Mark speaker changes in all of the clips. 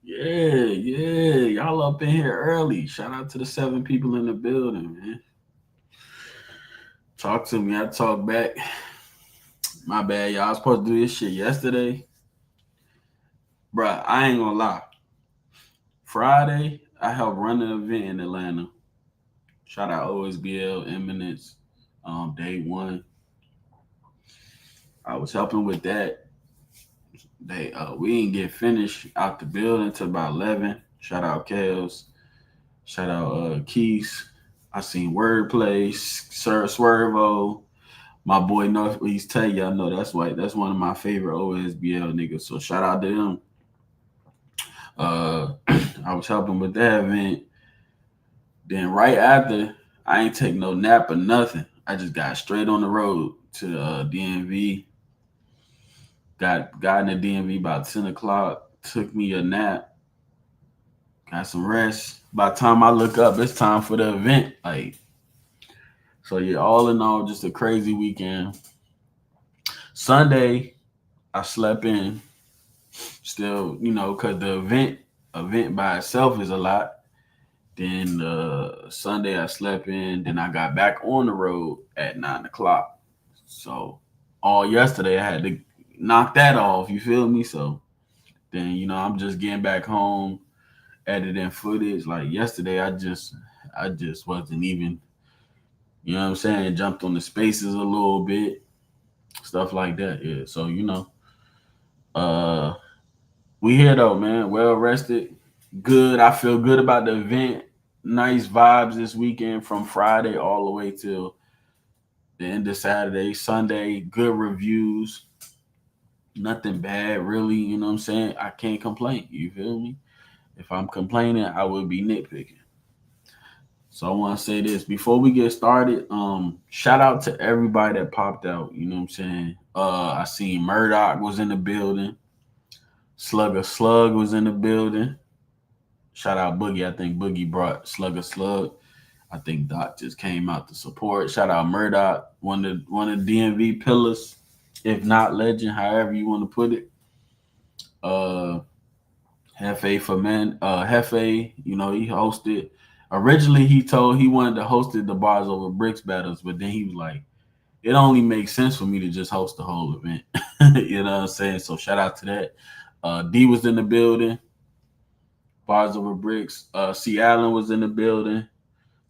Speaker 1: Yeah. Y'all up in here early. Shout out to the 7 people in the building, man. Talk to me. I talk back. My bad, y'all. I was supposed to do this shit yesterday. Bruh, I ain't gonna lie. Friday, I helped run an event in Atlanta. Shout out OSBL, Eminence, day one. I was helping with that. We didn't get finished out the building till about 11. Shout out Kels. Shout out Keys. I seen Wordplay, Sir Swervo. My boy North East tell you, I know that's why that's one of my favorite OSBL niggas. So shout out to him. Uh I was helping with that event. Then right after, I ain't take no nap or nothing. I just got straight on the road to DMV. Got in the DMV about 10 o'clock. Took me a nap. Got some rest. By the time I look up, it's time for the event. So yeah, all in all, just a crazy weekend. Sunday, I slept in. Still, cause the event by itself is a lot. Then Sunday I slept in. Then I got back on the road at 9 o'clock. So all yesterday I had to knock that off. You feel me? So then I'm just getting back home, editing footage. Like yesterday, I just wasn't even. You know what I'm saying? Jumped on the spaces a little bit, stuff like that. Yeah. So uh, we here though, man. Well rested, good. I feel good about the event. Nice vibes this weekend from Friday all the way till the end of Saturday, Sunday. Good reviews. Nothing bad, really. You know what I'm saying? I can't complain. You feel me? If I'm complaining, I would be nitpicking. So I want to say this before we get started. Shout out to everybody that popped out. You know what I'm saying? I seen Murdoch was in the building. Slug was in the building. Shout out Boogie. I think Boogie brought Slug. I think Doc just came out to support. Shout out Murdoch, one of the DMV pillars, if not legend, however you want to put it. Uh, Hefe for men. Hefe, he hosted. Originally, he wanted to host the bars over bricks battles, but then he was like, it only makes sense for me to just host the whole event. You know what I'm saying? So shout out to that. D was in the building. Bars over bricks. C Allen was in the building.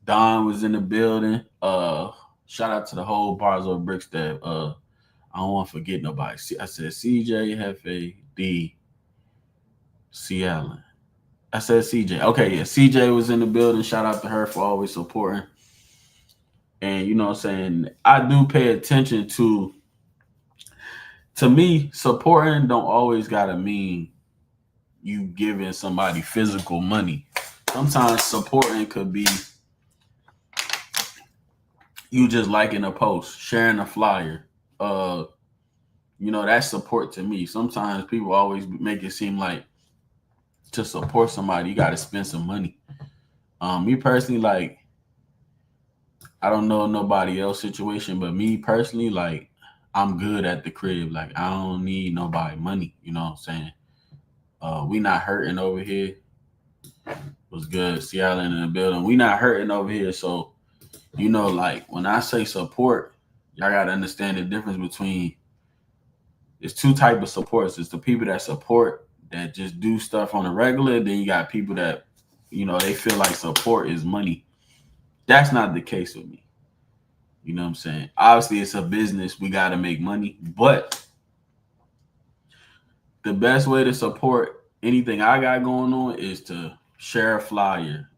Speaker 1: Don was in the building. Shout out to the whole bars over bricks that I don't want to forget nobody. I said CJ, Hefe, D, C Allen. I said CJ. Okay, yeah. CJ was in the building. Shout out to her for always supporting. And you know what I'm saying? I do pay attention to me, supporting don't always gotta mean you giving somebody physical money. Sometimes supporting could be you just liking a post, sharing a flyer. Uh, that's support to me. Sometimes people always make it seem like to support somebody, you gotta spend some money. Me personally, like I don't know nobody else situation, but me personally, like I'm good at the crib. Like I don't need nobody money. You know what I'm saying? We not hurting over here. Was good. Seattle in the building. We not hurting over here. So like when I say support, y'all gotta understand the difference between there's two type of supports. It's the people that support that just do stuff on a regular. Then you got people that they feel like support is money. That's not the case with me. You know what I'm saying? Obviously, it's a business. We got to make money. But the best way to support anything I got going on is to share a flyer,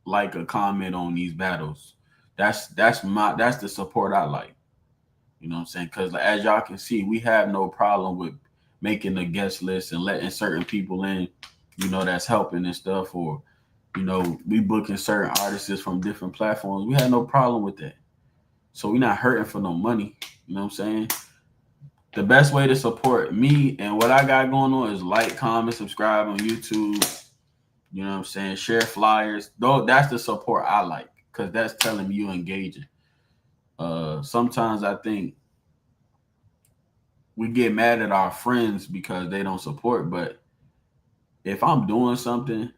Speaker 1: like a comment on these battles. That's the support I like. You know what I'm saying? Because as y'all can see, we have no problem with making a guest list and letting certain people in. That's helping and stuff. Or we booking certain artists from different platforms. We have no problem with that. So we're not hurting for no money. You know what I'm saying? The best way to support me and what I got going on is like, comment, subscribe on YouTube. You know what I'm saying? Share flyers. Though that's the support I like because that's telling me you engaging. Sometimes I think we get mad at our friends because they don't support, but if I'm doing something,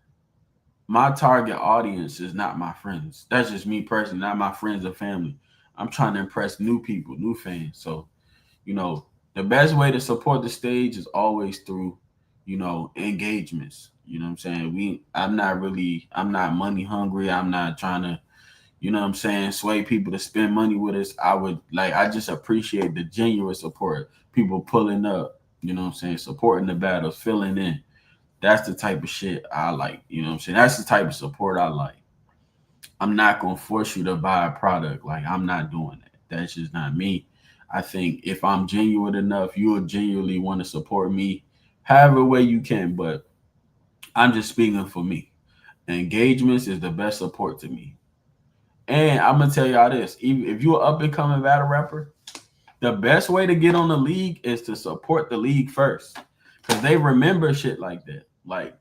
Speaker 1: my target audience is not my friends. That's just me personally, not my friends or family. I'm trying to impress new people, new fans. So, you know, the best way to support the stage is always through, engagements. You know what I'm saying? I'm not money hungry. I'm not trying to, sway people to spend money with us. I just appreciate the genuine support. People pulling up, supporting the battles, filling in. That's the type of shit I like. That's the type of support I like. I'm not gonna force you to buy a product. Like, I'm not doing that. That's just not me. I think if I'm genuine enough, you'll genuinely want to support me however way you can. But I'm just speaking for me. Engagements is the best support to me. And I'm gonna tell y'all this: even if you're an up and coming battle rapper, the best way to get on the league is to support the league first, because they remember shit like that. Like,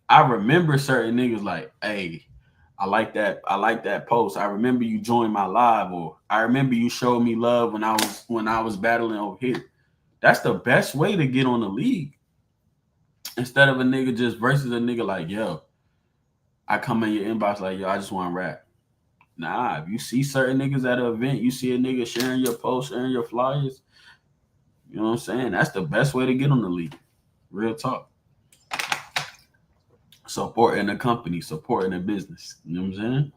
Speaker 1: I remember certain niggas like, hey, I like that. I like that post. I remember you joined my live, or I remember you showed me love when I was battling over here. That's the best way to get on the league. Instead of a nigga just versus a nigga like, yo, I come in your inbox like, yo, I just want to rap. Nah, if you see certain niggas at an event, you see a nigga sharing your posts, sharing your flyers, you know what I'm saying? That's the best way to get on the league. Real talk. Supporting the company, supporting the business. You know what I'm saying?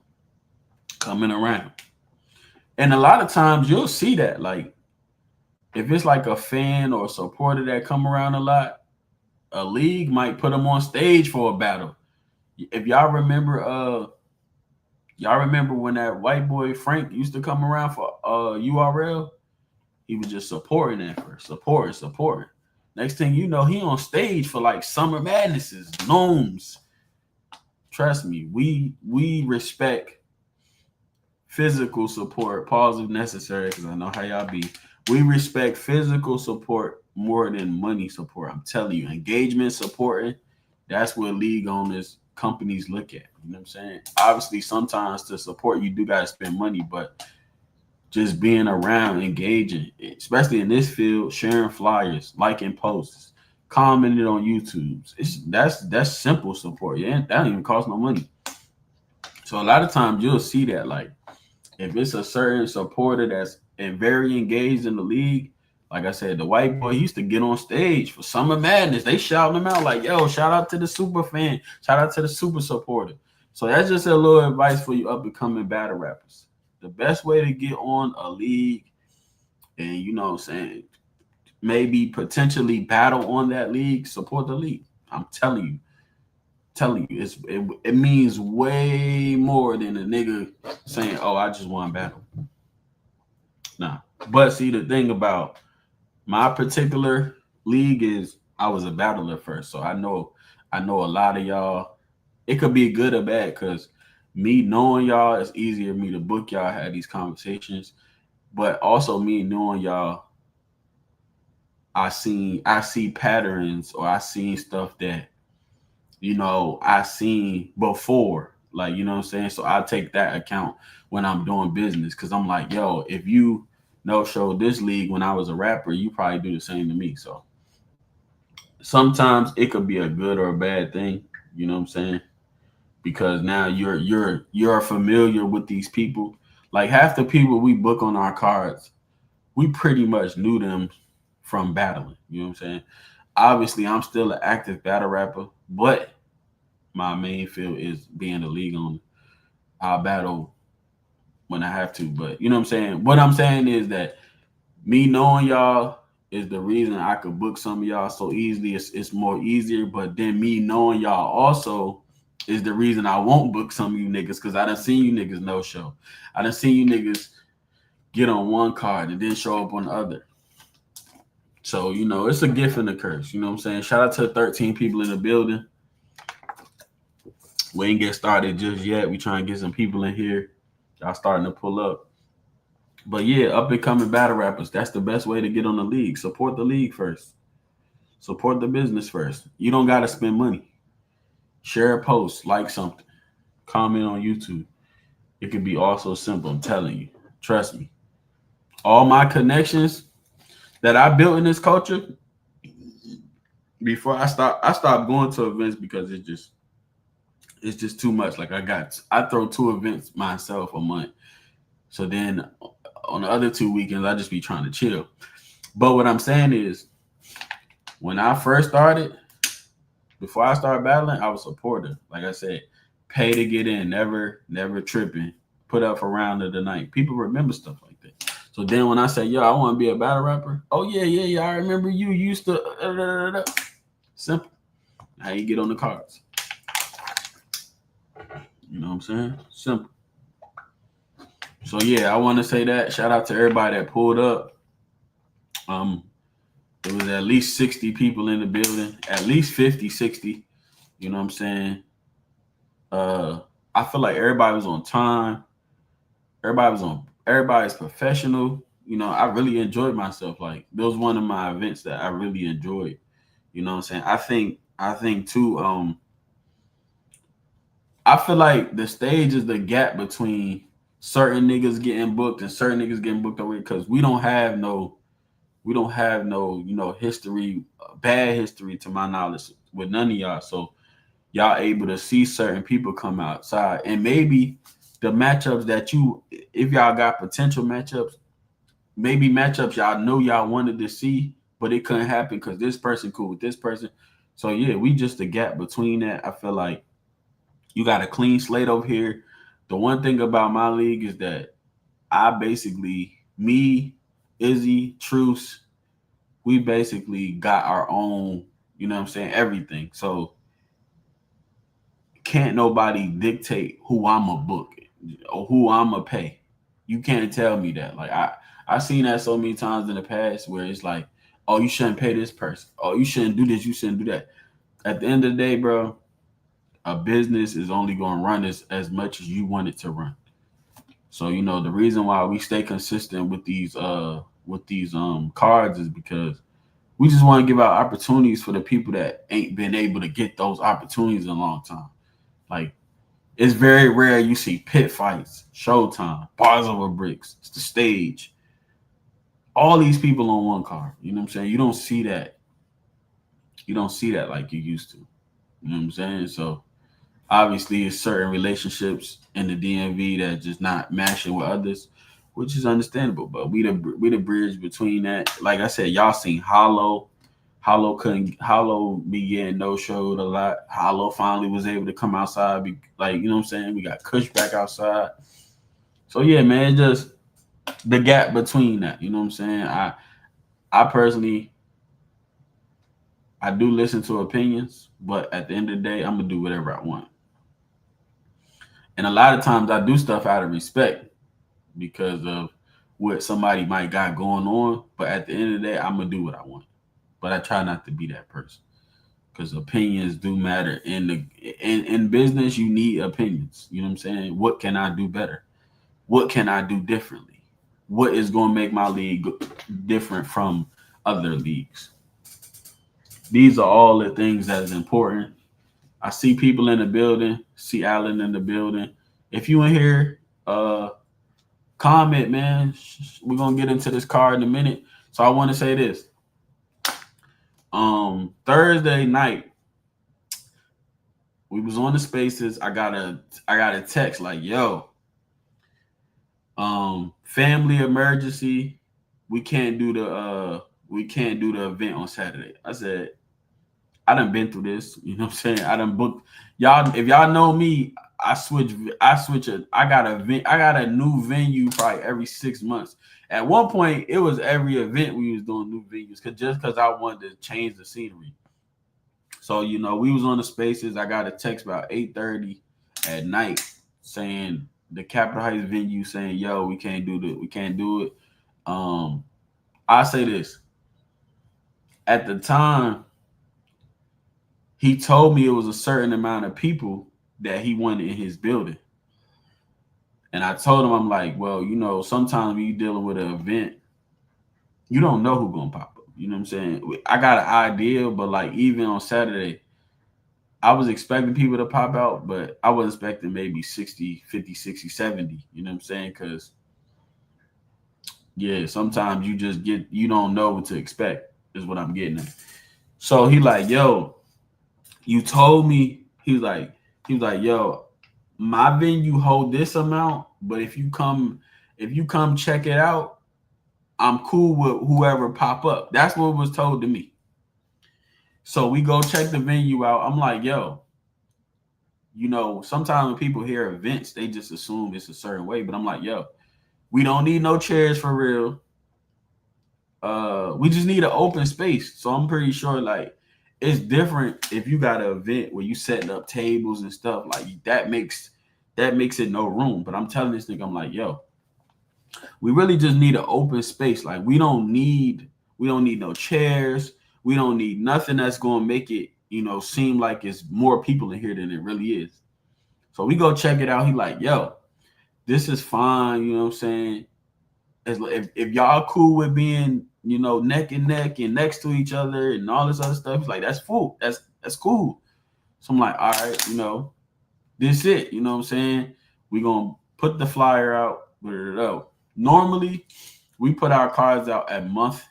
Speaker 1: Coming around. And a lot of times you'll see that. Like, if it's like a fan or a supporter that come around a lot, a league might put them on stage for a battle. If y'all remember when that white boy Frank used to come around for URL? He was just supporting that first, supporting. Next thing you know, he on stage for like Summer Madnesses, gnomes. Trust me, we respect physical support. Pause if necessary, because I know how y'all be. We respect physical support more than money support. I'm telling you, engagement supporting, that's what league owners, companies look at. You know what I'm saying? Obviously, sometimes to support, you do got to spend money, but just being around, engaging, especially in this field, sharing flyers, liking posts, commenting on YouTube. That's simple support. Yeah, that don't even cost no money. So a lot of times you'll see that, like, if it's a certain supporter that's very engaged in the league, like I said, the white boy used to get on stage for Summer Madness. They shouting him out like, yo, shout out to the super fan, shout out to the super supporter. So that's just a little advice for you up and coming battle rappers. The best way to get on a league and, maybe potentially battle on that league, support the league. I'm telling you, it means way more than a nigga saying, oh, I just want to battle. Nah. But see, the thing about my particular league is I was a battler first. So I know a lot of y'all, it could be good or bad, because me knowing y'all, it's easier for me to book y'all, have these conversations. But also me knowing y'all, I see patterns, or I seen stuff that, I seen before. Like, you know what I'm saying? So I take that account when I'm doing business, because I'm like, yo, if you show this league when I was a rapper, you probably do the same to me. So sometimes it could be a good or a bad thing, you know what I'm saying? Because now you're familiar with these people. Like, half the people we book on our cards, we pretty much knew them from battling. You know what I'm saying? Obviously, I'm still an active battle rapper, but my main field is being a league owner. I'll battle when I have to, but you know what I'm saying? What I'm saying is that me knowing y'all is the reason I could book some of y'all so easily. It's more easier, but then me knowing y'all also is the reason I won't book some of you niggas, because I done seen you niggas no show. I done seen you niggas get on one card and then show up on the other. So, it's a gift and a curse. You know what I'm saying? Shout out to 13 people in the building. We ain't get started just yet. We trying to get some people in here. Y'all starting to pull up. But yeah, up and coming battle rappers, that's the best way to get on the league. Support the league first. Support the business first. You don't got to spend money. Share a post, like something, comment on YouTube. It could be also simple. I'm telling you. Trust me. All my connections that I built in this culture, before I stopped going to events because it's just too much. Like I throw 2 events myself a month. So then on the other 2 weekends, I just be trying to chill. But what I'm saying is, when I first started, before I started battling, I was supportive. Like I said, pay to get in, never tripping. Put up for round of the night. People remember stuff like that. So then when I say, yo, I want to be a battle rapper. Oh yeah. I remember you used to. Simple. How you get on the cards? You know what I'm saying? Simple. So yeah, I want to say that. Shout out to everybody that pulled up. There was at least 60 people in the building, at least 50, 60. You know what I'm saying? I feel like everybody was on time. Everybody's professional. You know, I really enjoyed myself. Like, that was one of my events that I really enjoyed. You know what I'm saying? I think too, I feel like the stage is the gap between certain niggas getting booked and certain niggas getting booked away, because we don't have no history, bad history to my knowledge with none of y'all. So y'all able to see certain people come outside, and maybe the matchups that if y'all got potential matchups, maybe matchups y'all know y'all wanted to see, but it couldn't happen because this person cool with this person. So yeah, we just the gap between that. I feel like you got a clean slate over here. The one thing about my league is that I basically, me, Izzy, Truce, we basically got our own, you know what I'm saying, everything. So can't nobody dictate who I'm a book or who I'm a pay. You can't tell me that. Like I seen that so many times in the past where it's like, oh, you shouldn't pay this person. Oh, you shouldn't do this. You shouldn't do that. At the end of the day, bro, a business is only going to run as much as you want it to run. So the reason why we stay consistent with these cards is because we just want to give out opportunities for the people that ain't been able to get those opportunities in a long time. Like, it's very rare you see pit fights, Showtime, bars over bricks, it's the stage. All these people on one card. You know what I'm saying? You don't see that. You don't see that like you used to. You know what I'm saying? So obviously, it's certain relationships in the DMV that just not matching with others, which is understandable. But we the bridge between that. Like I said, y'all seen Hollow. Hollow be getting no showed a lot. Hollow finally was able to come outside. Like, you know what I'm saying? We got Kush back outside. So yeah, man, just the gap between that. You know what I'm saying? I personally, I do listen to opinions, but at the end of the day, I'm gonna do whatever I want. And a lot of times I do stuff out of respect because of what somebody might got going on. But at the end of the day, I'm gonna do what I want. But I try not to be that person, because opinions do matter. In business, you need opinions. You know what I'm saying? What can I do better? What can I do differently? What is going to make my league different from other leagues? These are all the things that is important. I see people in the building, see Allen in the building. If you in here, comment, man. We're gonna get into this card in a minute. So I want to say this. Thursday night, we was on the spaces. I got a text like, yo, family emergency. We can't do the event on Saturday. I said, I done been through this. You know what I'm saying? I done booked y'all. If y'all know me, I switch. I got a new venue probably every 6 months. At one point, it was every event we was doing new venues, because I wanted to change the scenery. So we was on the spaces. I got a text about 8:30 at night saying the Capitol Heights venue saying, "Yo, we can't do it." I say this. At the time, he told me it was a certain amount of people that he wanted in his building. And I told him, I'm like, well, sometimes when you're dealing with an event, you don't know who's going to pop up. You know what I'm saying? I got an idea, but like even on Saturday, I was expecting people to pop out, but I was expecting maybe 60, 50, 60, 70. You know what I'm saying? Because, yeah, sometimes you don't know what to expect is what I'm getting at. So he like, yo, you told me, he was like, yo, my venue hold this amount, but if you come check it out, I'm cool with whoever pop up. That's what was told to me. So we go check the venue out. I'm like, yo, sometimes when people hear events, they just assume it's a certain way. But I'm like, yo, we don't need no chairs for real. We just need an open space. So I'm pretty sure like it's different if you got an event where you setting up tables and stuff like that makes it no room. But I'm telling this nigga, I'm like, yo, we really just need an open space. Like we don't need no chairs. We don't need nothing that's gonna make it, seem like it's more people in here than it really is. So we go check it out. He like, yo, this is fine. You know what I'm saying? If y'all cool with being, neck and neck and next to each other and all this other stuff, he's like, that's cool. That's cool. So I'm like, all right, this it. You know what I'm saying? We gonna put the flyer out, put it out. Normally, we put our cards out at month.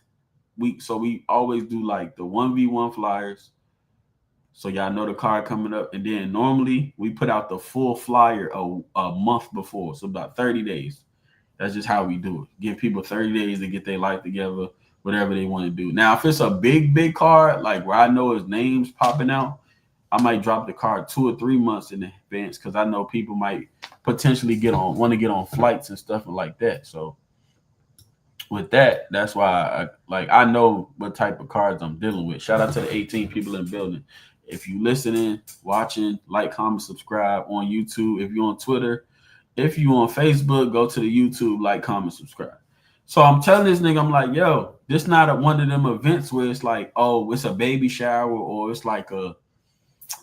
Speaker 1: We always do like the 1v1 flyers. So y'all know the card coming up. And then normally we put out the full flyer a month before. So about 30 days. That's just how we do it. Give people 30 days to get their life together, whatever they want to do. Now, if it's a big card, like where I know his name's popping out, I might drop the card 2 or 3 months in advance because I know people might potentially want to get on flights and stuff like that. So with that, that's why I know what type of cards I'm dealing with. Shout out to the 18 people in the building. If you listening, watching, like, comment, subscribe on YouTube. If you're on Twitter, if you on Facebook, go to the YouTube, like, comment, subscribe. So I'm telling this nigga, I'm like, yo, this not one of them events where it's like, oh, it's a baby shower or it's like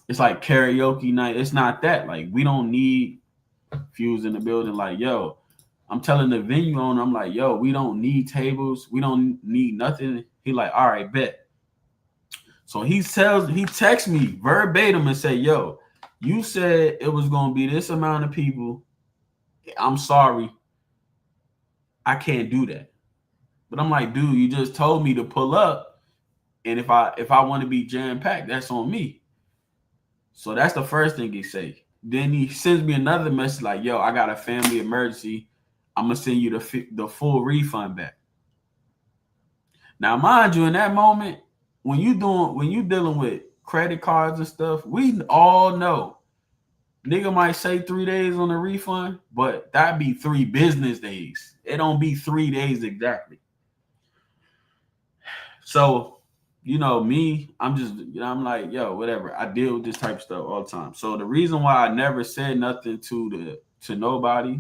Speaker 1: karaoke night. It's not that. Like, we don't need Fuse in the building. Like, yo, I'm telling the venue owner, I'm like, yo, we don't need tables. We don't need nothing. He like, all right, bet. So he texts me verbatim and say, yo, you said it was going to be this amount of people. I'm sorry. I can't do that. But I'm like, dude, you just told me to pull up. And if I want to be jam-packed, that's on me. So that's the first thing he say. Then he sends me another message like, yo, I got a family emergency. I'm going to send you the full refund back. Now, mind you, in that moment, when you dealing with credit cards and stuff, we all know nigga might say 3 days on the refund, but that'd be 3 business days. It don't be 3 days exactly. So, me, I'm just, I'm like, yo, whatever. I deal with this type of stuff all the time. So the reason why I never said nothing to nobody,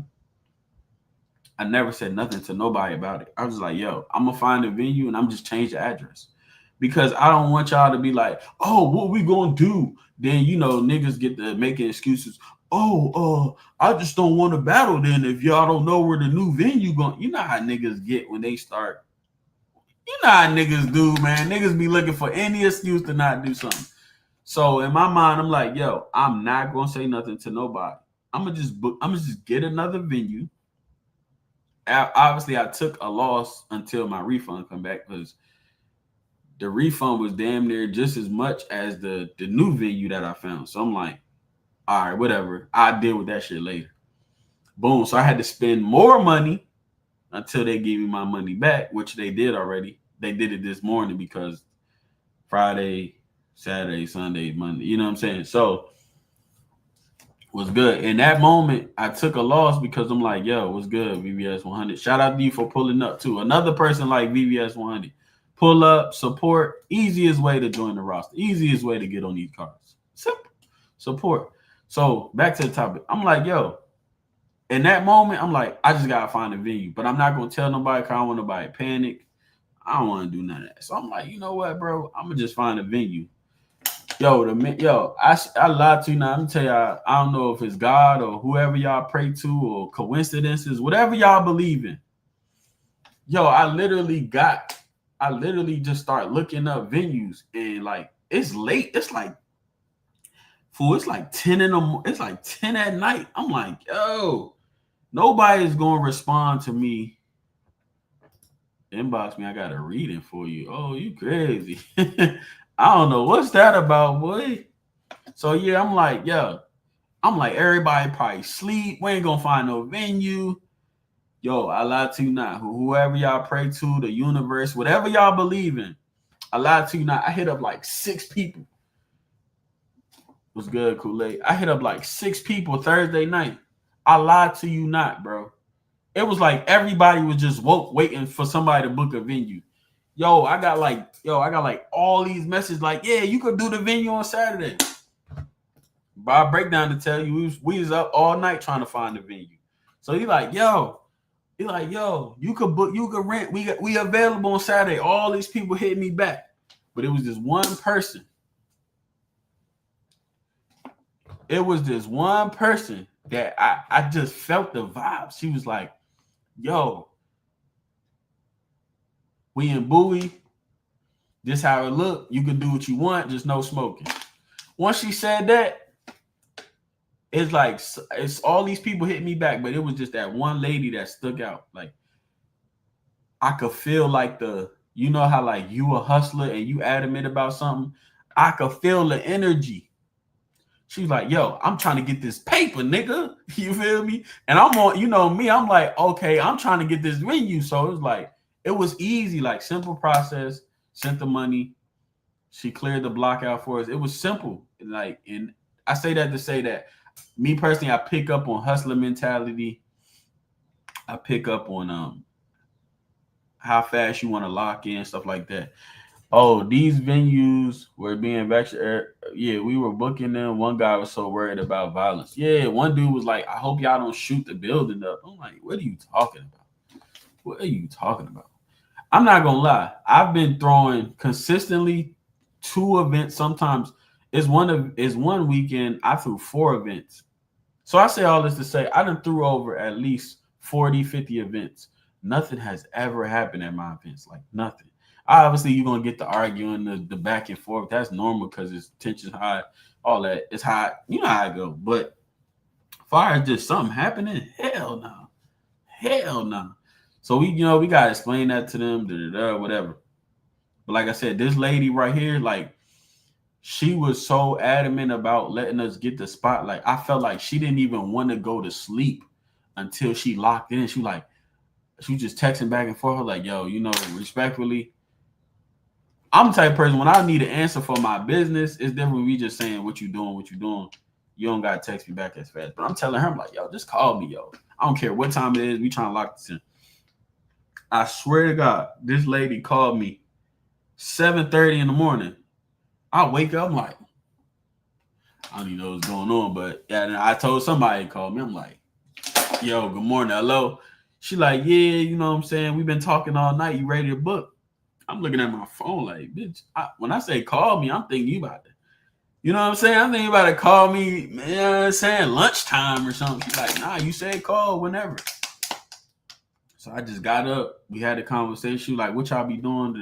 Speaker 1: I never said nothing to nobody about it. I was like, yo, I'm gonna find a venue and I'm just change the address. Because I don't want y'all to be like, oh, what we gonna do? Then niggas get to making excuses. Oh, I just don't want to battle then if y'all don't know where the new venue going. You know how niggas get when they start. You know how niggas do, man. Niggas be looking for any excuse to not do something. So in my mind, I'm like, yo, I'm not gonna say nothing to nobody. I'm gonna just get another venue. Obviously, I took a loss until my refund come back because the refund was damn near just as much as the new venue that I found. So I'm like, all right, whatever. I'll deal with that shit later. Boom. So I had to spend more money until they gave me my money back, which they did already. They did it this morning because Friday, Saturday, Sunday, Monday, you know what I'm saying? So was good. In that moment, I took a loss because I'm like, yo, what's good, VVS 100? Shout out to you for pulling up too. Another person like VVS 100. Pull up, support, easiest way to join the roster, easiest way to get on these cards. Simple. Support. So back to the topic. I'm like, yo, in that moment, I'm like, I just gotta find a venue, but I'm not gonna tell nobody because I don't want nobody to panic. I don't want to do none of that. So I'm like, you know what, bro? I'm gonna just find a venue. I lied to you now. I'm gonna tell y'all, I don't know if it's God or whoever y'all pray to or coincidences, whatever y'all believe in. Yo, I literally just start looking up venues and like it's late. It's like it's like 10 in the it's like 10 at night. I'm like, yo, nobody's gonna respond to me. Inbox me, I got a reading for you. Oh, you crazy. I don't know what's that about, boy. So yeah, I'm like, everybody probably sleep. We ain't gonna find no venue. Yo, I lie to you not. Whoever y'all pray to, the universe, whatever y'all believe in, I lie to you not. I hit up like 6 people. Was good, Kool-Aid. I hit up like 6 people Thursday night. I lied to you not, bro. It was like everybody was just woke waiting for somebody to book a venue. I got like all these messages like, yeah, you could do the venue on Saturday. Bob breakdown to tell you we was up all night trying to find the venue. So he like, yo, you could book, you could rent. We available on Saturday. All these people hit me back, but it was this one person. It was this one person that I just felt the vibe. She was like, yo, we in Bowie. This how it look. You can do what you want, just no smoking. Once she said that, it's like it's all these people hit me back, but it was just that one lady that stuck out. Like I could feel like you know how like you a hustler and you adamant about something. I could feel the energy. She was like, yo, I'm trying to get this paper, nigga. You feel me? And I'm on, you know me, I'm like, okay, I'm trying to get this venue. So it was like, it was easy, like simple process, sent the money. She cleared the block out for us. It was simple. Like, and I say that to say that me personally, I pick up on hustler mentality. I pick up on how fast you want to lock in, stuff like that. Oh, these venues were being vaccinated. Yeah, we were booking them. One guy was so worried about violence. Yeah, one dude was like, I hope y'all don't shoot the building up. I'm like, what are you talking about? What are you talking about? I'm not gonna lie. I've been throwing consistently 2 events. Sometimes it's one weekend. I threw 4 events. So I say all this to say I done threw over at least 40, 50 events. Nothing has ever happened at my events. Like nothing. Obviously, you're gonna get the arguing, the back and forth. That's normal because it's tension high, all that. It's hot. You know how I go. But far as just something happening, hell no. Hell no. So we gotta explain that to them, whatever. But like I said, this lady right here, like, she was so adamant about letting us get the spot. Like, I felt like she didn't even want to go to sleep until she locked in. She was just texting back and forth, like, yo, respectfully, I'm the type of person when I need an answer for my business, it's different when we just saying what you doing. You don't gotta text me back as fast. But I'm telling her, I'm like, yo, just call me, yo. I don't care what time it is. We trying to lock this in. I swear to God, this lady called me 7:30 in the morning. I wake up, I'm like, I don't even know what's going on, but yeah, I told somebody to call me. I'm like, yo, good morning, hello. She like, yeah, you know what I'm saying? We've been talking all night. You ready to book? I'm looking at my phone like, bitch, when I say call me, I'm thinking you about to, you know what I'm saying? I'm thinking about to call me, man, you know what I'm saying, lunchtime or something. She's like, nah, you said call whenever. So I just got up. We had a conversation. Like, what y'all be doing?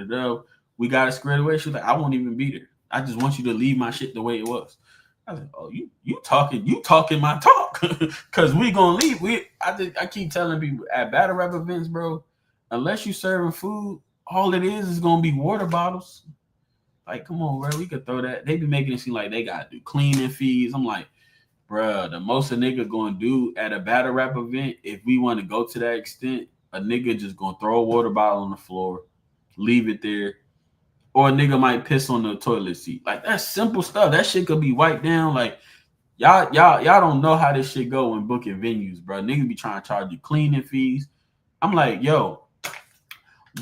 Speaker 1: We got it squared away. She was like, I won't even be there. I just want you to leave my shit the way it was. I was like, oh, you talking my talk. Cause we gonna leave. I keep telling people at battle rap events, bro, unless you serving food, all it is gonna be water bottles. Like, come on, bro, we could throw that. They be making it seem like they gotta do cleaning fees. I'm like, bro, the most a nigga gonna do at a battle rap event, if we want to go to that extent, a nigga just gonna throw a water bottle on the floor, leave it there. Or a nigga might piss on the toilet seat. Like, that's simple stuff. That shit could be wiped down. Like, y'all don't know how this shit go when booking venues, bro. Niggas be trying to charge you cleaning fees. I'm like, yo,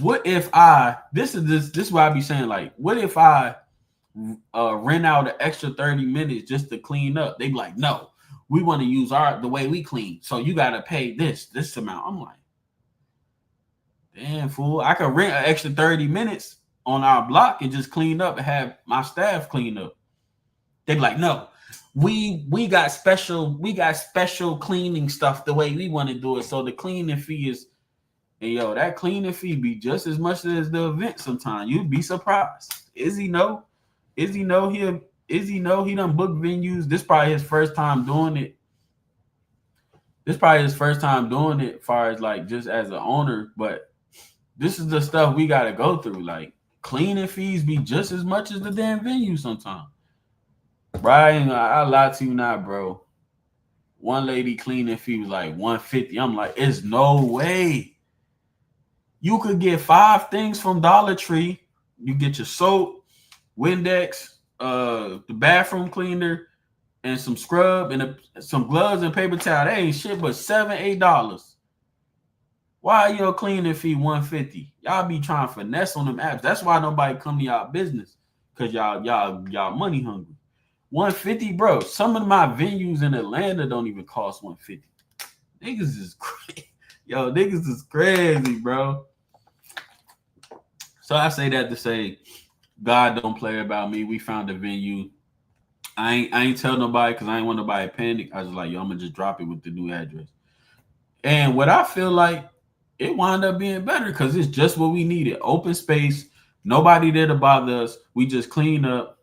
Speaker 1: what if this is what I be saying, like, what if I rent out an extra 30 minutes just to clean up? They be like, no, we want to use the way we clean. So you gotta pay this amount. I'm like, damn, fool. I could rent an extra 30 minutes on our block and just clean up and have my staff clean up. They be like, no, we got special cleaning stuff the way we want to do it. So the cleaning fee is, and yo, that cleaning fee be just as much as the event sometimes. You'd be surprised. Izzy know he done booked venues. This probably his first time doing it. Far as like just as an owner, but this is the stuff we gotta go through. Like, cleaning fees be just as much as the damn venue sometimes. Brian, I lie to you not, bro. One lady cleaning fee was like 150. I'm like, it's no way. You could get 5 things from Dollar Tree. You get your soap, Windex, the bathroom cleaner, and some scrub and some gloves and paper towel. That ain't shit but $7-8. Why your cleaning fee 150? Y'all be trying to finesse on them apps. That's why nobody come to y'all business. Cause y'all money hungry. 150, bro. Some of my venues in Atlanta don't even cost 150. Niggas is crazy. Yo, niggas is crazy, bro. So I say that to say, God don't play about me. We found a venue. I ain't tell nobody because I ain't want nobody to panic. I was like, yo, I'm gonna just drop it with the new address. And what I feel like, it wound up being better because it's just what we needed. Open space, nobody there to bother us. We just clean up.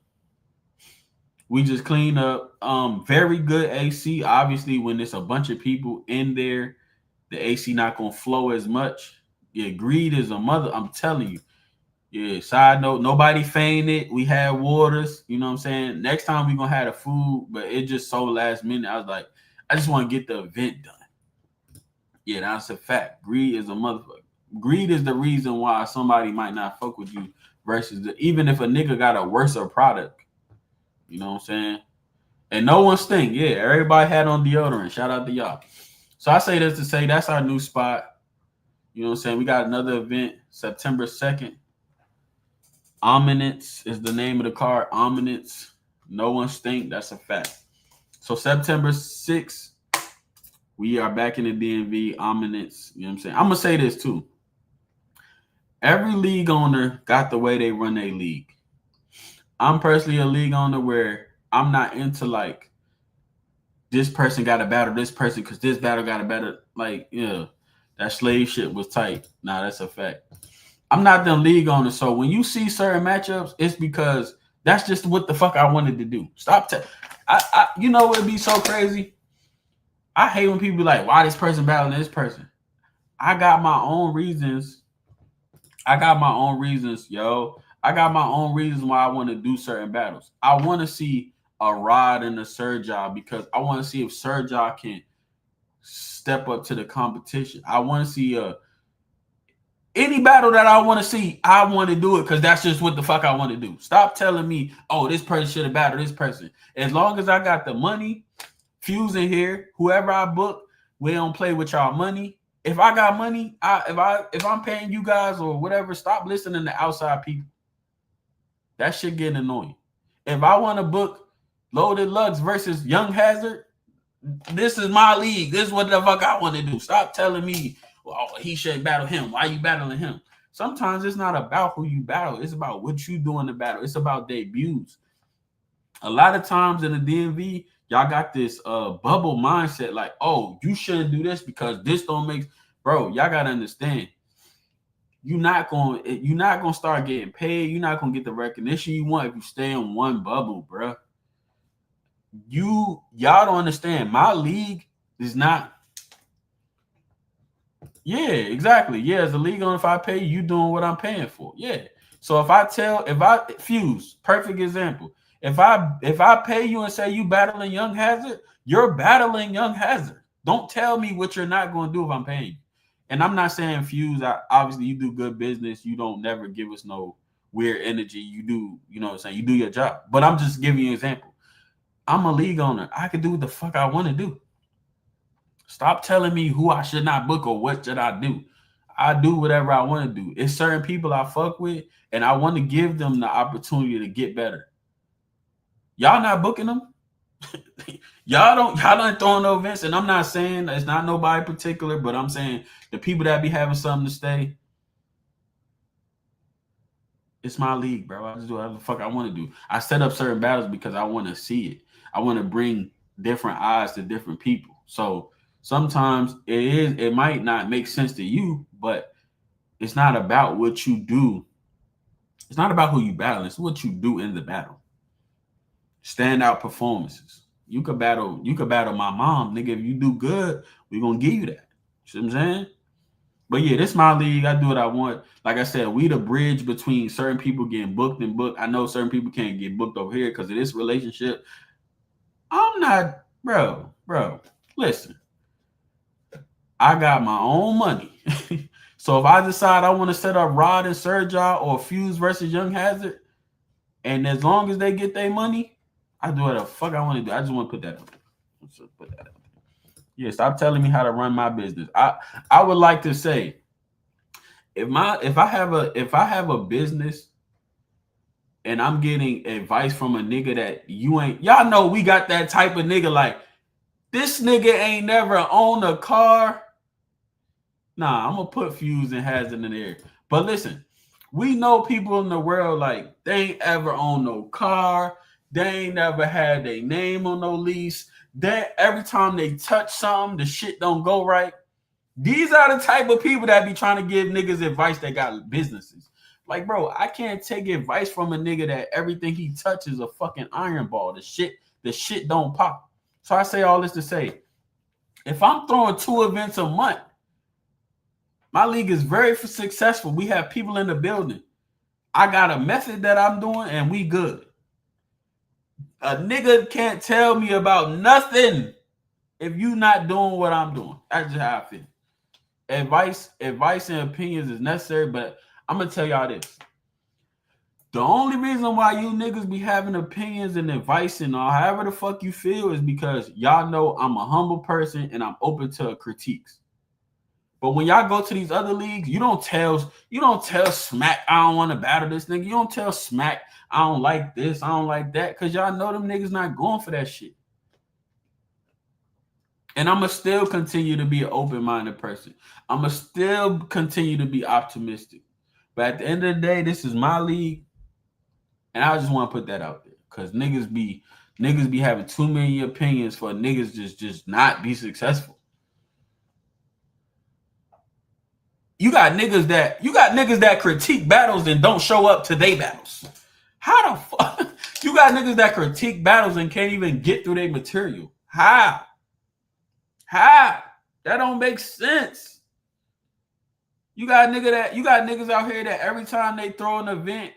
Speaker 1: Very good AC. Obviously, when there's a bunch of people in there, the AC not gonna flow as much. Yeah, greed is a mother. I'm telling you. Yeah, side note, nobody fainted. We had waters. You know what I'm saying? Next time we gonna have the food, but it just so last minute. I was like, I just want to get the event done. Yeah, that's a fact. Greed is a motherfucker. Greed is the reason why somebody might not fuck with you versus even if a nigga got a worse product. You know what I'm saying? And no one stink. Yeah, everybody had on deodorant. Shout out to y'all. So I say this to say that's our new spot. You know what I'm saying? We got another event September 2nd. Ominence is the name of the card. Ominence. No one stink. That's a fact. So September 6th, we are back in the DMV. Ominence. You know what I'm saying? I'm going to say this too. Every league owner got the way they run their league. I'm personally a league owner where I'm not into like this person got to battle this person because this battle got to battle. Like, yeah, that slave shit was tight. Nah, that's a fact. I'm not the league owner, so when you see certain matchups, it's because that's just what the fuck I wanted to do. Stop. You know what would be so crazy? I hate when people be like, why this person battling this person? I got my own reasons. I got my own reasons why I want to do certain battles. I want to see a Rod and a Serja because I want to see if Serja can step up to the competition. I want to see any battle that I want to see, I want to do it because that's just what the fuck I want to do. Stop telling me, oh, this person should have battled this person. As long as I got the money, Fuse in here, whoever I book, we don't play with y'all money. If I got money, if I'm paying you guys or whatever, stop listening to outside people. That shit getting annoying. If I want to book Loaded Lux versus Young Hazard, this is my league. This is what the fuck I want to do. Stop telling me, oh, he should battle him. Why you battling him? Sometimes it's not about who you battle. It's about what you do in the battle. It's about debuts. A lot of times in the DMV, y'all got this bubble mindset like, oh, you shouldn't do this because this don't make... Bro, y'all got to understand. You're not gonna start getting paid. You're not gonna get the recognition you want if you stay in one bubble, bro. Y'all don't understand. My league is not... Yeah, exactly. Yeah, as a league owner, if I pay you doing what I'm paying for. Yeah. So if I Fuse, perfect example. If I pay you and say you battling Young Hazard, you're battling Young Hazard. Don't tell me what you're not going to do if I'm paying you. And I'm not saying Fuse, obviously you do good business. You don't never give us no weird energy. You do, you know what I'm saying? You do your job. But I'm just giving you an example. I'm a league owner. I can do what the fuck I want to do. Stop telling me who I should not book or what should I do. I do whatever I want to do. It's certain people I fuck with, and I want to give them the opportunity to get better. Y'all not booking them. y'all don't throwing no events, and I'm not saying it's not nobody particular, but I'm saying the people that be having something to stay. It's my league, bro. I just do whatever the fuck I want to do. I set up certain battles because I want to see it. I want to bring different eyes to different people. So sometimes it might not make sense to you, but it's not about what you do. It's not about who you battle. It's what you do in the battle. Standout performances. You could battle my mom, nigga. If you do good, we're gonna give you that. You see what I'm saying? But yeah, this my league. I do what I want. Like I said, we the bridge between certain people getting booked and booked. I know certain people can't get booked over here because of this relationship. I'm not, bro. Listen, I got my own money. So if I decide I want to set up Rod and Sergio or Fuse versus Young Hazard, and as long as they get their money, I do what the fuck I want to do. I just want to put that up. Put that up. Yeah, stop telling me how to run my business. I would like to say, if I have a business and I'm getting advice from a nigga that you ain't, y'all know we got that type of nigga like this nigga ain't never owned a car. Nah, I'm gonna put Fuse and Hazard in there. But listen, we know people in the world like they ain't ever owned no car, they ain't never had their name on no lease. That every time they touch something, the shit don't go right. These are the type of people that be trying to give niggas advice that got businesses. Like, bro, I can't take advice from a nigga that everything he touches a fucking iron ball. The shit don't pop. So I say all this to say, if I'm throwing 2 events a month, my league is very successful. We have people in the building. I got a method that I'm doing, and we good. A nigga can't tell me about nothing if you not doing what I'm doing. That's just how I feel. Advice and opinions is necessary, but I'm gonna tell y'all this. The only reason why you niggas be having opinions and advice and all however the fuck you feel is because y'all know I'm a humble person and I'm open to critiques. But when y'all go to these other leagues, you don't tell Smack I don't want to battle this nigga. You don't tell Smack I don't like this, I don't like that, because y'all know them niggas not going for that shit. And I'm going to still continue to be an open-minded person. I'm going to still continue to be optimistic. But at the end of the day, this is my league. And I just want to put that out there. Because niggas be having too many opinions for niggas just not be successful. You got niggas that critique battles and don't show up to their battles. How the fuck? You got niggas that critique battles and can't even get through their material. How? That don't make sense. You got niggas out here that every time they throw an event,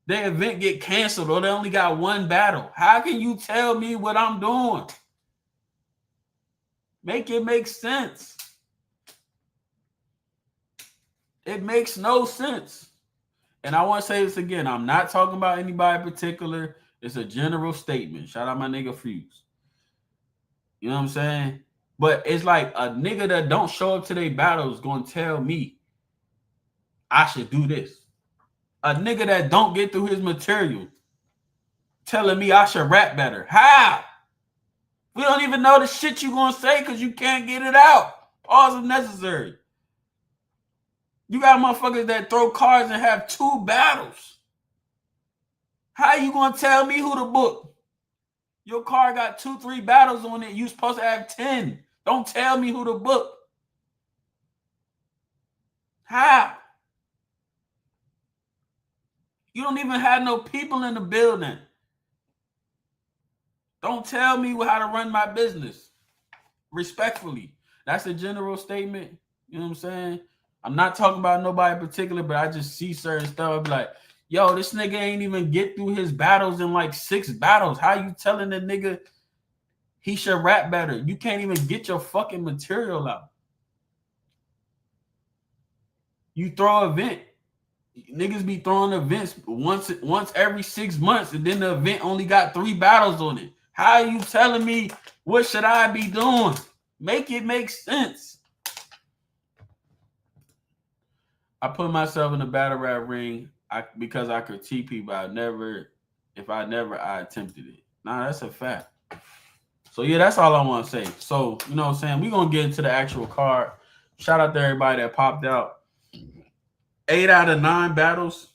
Speaker 1: their event get canceled or they only got one battle. How can you tell me what I'm doing? Make it make sense. It makes no sense. And I want to say this again. I'm not talking about anybody in particular. It's a general statement. Shout out my nigga Fuse. You know what I'm saying? But it's like a nigga that don't show up to their battles gonna tell me I should do this. A nigga that don't get through his material telling me I should rap better. How? We don't even know the shit you gonna say because you can't get it out. Pause if necessary. You got motherfuckers that throw cards and have 2 battles. How you gonna tell me who to book? Your card got 2, 3 battles on it. You supposed to have 10. Don't tell me who to book. How? You don't even have no people in the building. Don't tell me how to run my business. Respectfully. That's a general statement. You know what I'm saying? I'm not talking about nobody in particular, but I just see certain stuff. I'm like, yo, this nigga ain't even get through his battles in like 6 battles. How you telling the nigga he should rap better? You can't even get your fucking material out. You throw an event. Niggas be throwing events once every 6 months, and then the event only got 3 battles on it. How are you telling me what should I be doing? Make it make sense. I put myself in the battle rap ring because I critique people. I attempted it. Nah, that's a fact. So yeah, that's all I want to say. So, you know what I'm saying? We're gonna get into the actual card. Shout out to everybody that popped out. 8 out of 9 battles.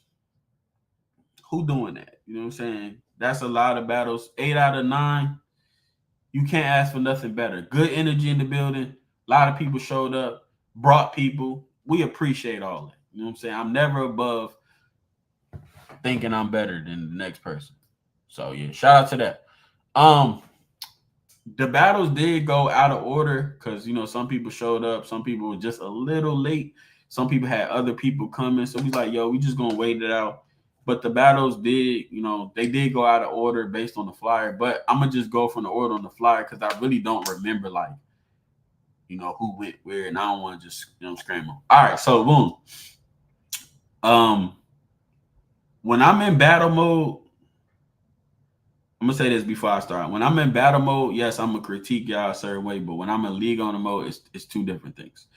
Speaker 1: Who doing that? You know what I'm saying? That's a lot of battles. 8 out of 9. You can't ask for nothing better. Good energy in the building. A lot of people showed up, brought people. We appreciate all that. You know what I'm saying? I'm never above thinking I'm better than the next person. So yeah, shout out to that. The battles did go out of order because some people showed up, some people were just a little late, some people had other people coming. So we like, yo, we just gonna wait it out. But the battles did, they did go out of order based on the flyer. But I'm gonna just go from the order on the flyer because I really don't remember like who went where, and I don't want to just scramble. All right, so boom. Um, when I'm in battle mode, I'm gonna say this before I start. When I'm in battle mode, yes, I'm gonna critique y'all a certain way, but when I'm in league on the mode, it's two different things.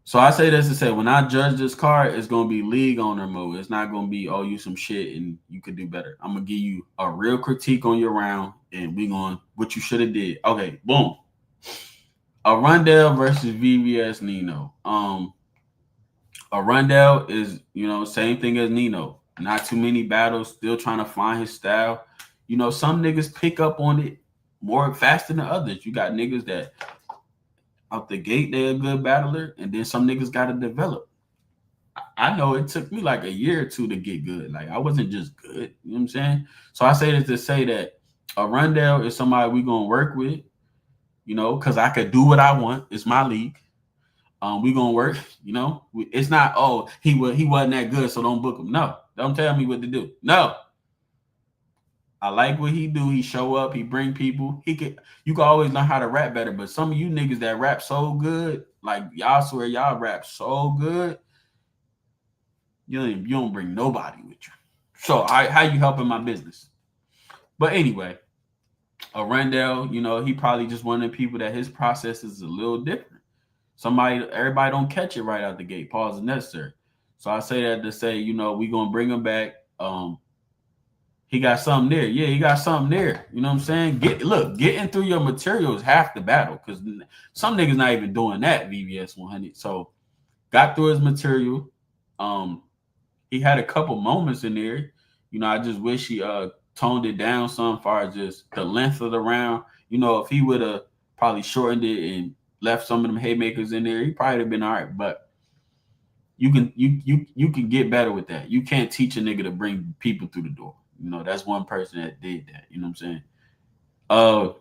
Speaker 1: So I say this to say, when I judge this card, it's gonna be league owner mode. It's not gonna be, oh, you some shit and you could do better. I'm gonna give you a real critique on your round, and we going what you should have did. Okay, boom. Arundel versus VVS Nino. Arundel is same thing as Nino. Not too many battles. Still trying to find his style. Some niggas pick up on it more faster than others. You got niggas that out the gate they're a good battler, and then some niggas got to develop. I know it took me like a year or two to get good. Like I wasn't just good. You know what I'm saying? So I say this to say that Arundel is somebody we gonna work with. Because I could do what I want. It's my league. We gonna work. It's not. Oh, he wasn't that good, so don't book him. No, don't tell me what to do. No. I like what he do. He show up. He bring people. You can always learn how to rap better. But some of you niggas that rap so good, like y'all swear y'all rap so good, you don't bring nobody with you. So how you helping my business? But anyway, Arundel, he probably just one of the people that his process is a little different. Everybody don't catch it right out the gate. Pause is necessary. So I say that to say, we gonna bring him back. He got something there. Yeah, he got something there. You know what I'm saying? Getting through your material is half the battle because some niggas not even doing that, VVS 100. So got through his material. He had a couple moments in there. I just wish he toned it down some far as just the length of the round. If he would have probably shortened it and left some of them haymakers in there, he probably have been all right. But you can get better with that. You can't teach a nigga to bring people through the door. That's one person that did that. You know what I'm saying?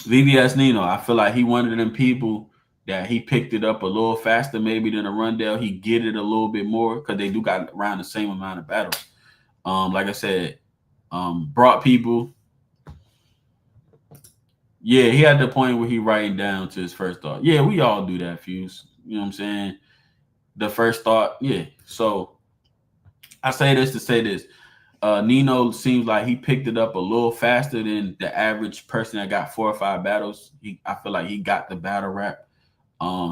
Speaker 1: VVS Nino, I feel like he one of them people that he picked it up a little faster maybe than a Rundell. He get it a little bit more because they do got around the same amount of battles. Like I said, brought people. Yeah, he had the point where he writing down to his first thought. Yeah, we all do that, Fuse. You know what I'm saying? The first thought, yeah. So I say this to say this. Nino seems like he picked it up a little faster than the average person that got 4 or 5 battles. I feel like he got the battle rap.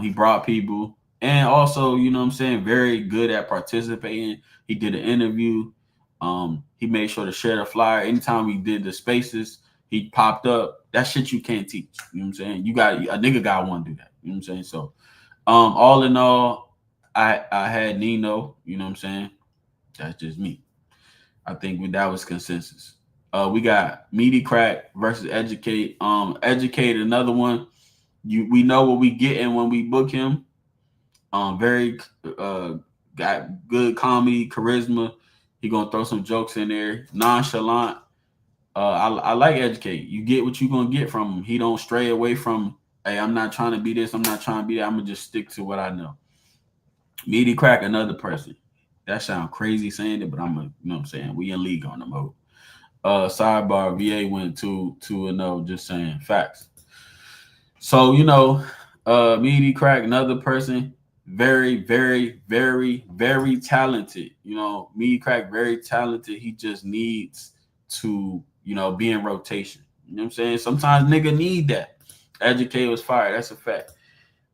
Speaker 1: He brought people, and also, what I'm saying, very good at participating. He did an interview. He made sure to share the flyer. Anytime he did the spaces, he popped up. That shit you can't teach. You know what I'm saying? A nigga got one do that. You know what I'm saying? So, all in all, I had Nino. You know what I'm saying? That's just me. I think that was consensus. We got Meaty Crack versus Educate. Educate, another one. We know what we getting when we book him. Very got good comedy, charisma. He gonna throw some jokes in there. Nonchalant. I like Educate. You get what you gonna get from him. He don't stray away from, hey, I'm not trying to be this. I'm not trying to be that. I'm gonna just stick to what I know. Meaty Crack, another person. That sound crazy saying it, but you know what I'm saying? We in league on the mode. Sidebar, VA went 2-0, just saying facts. So, Meaty Crack, another person, very, very, very, very talented. Meaty Crack, very talented. He just needs to, be in rotation. You know what I'm saying? Sometimes nigga need that. Educate was fired. That's a fact.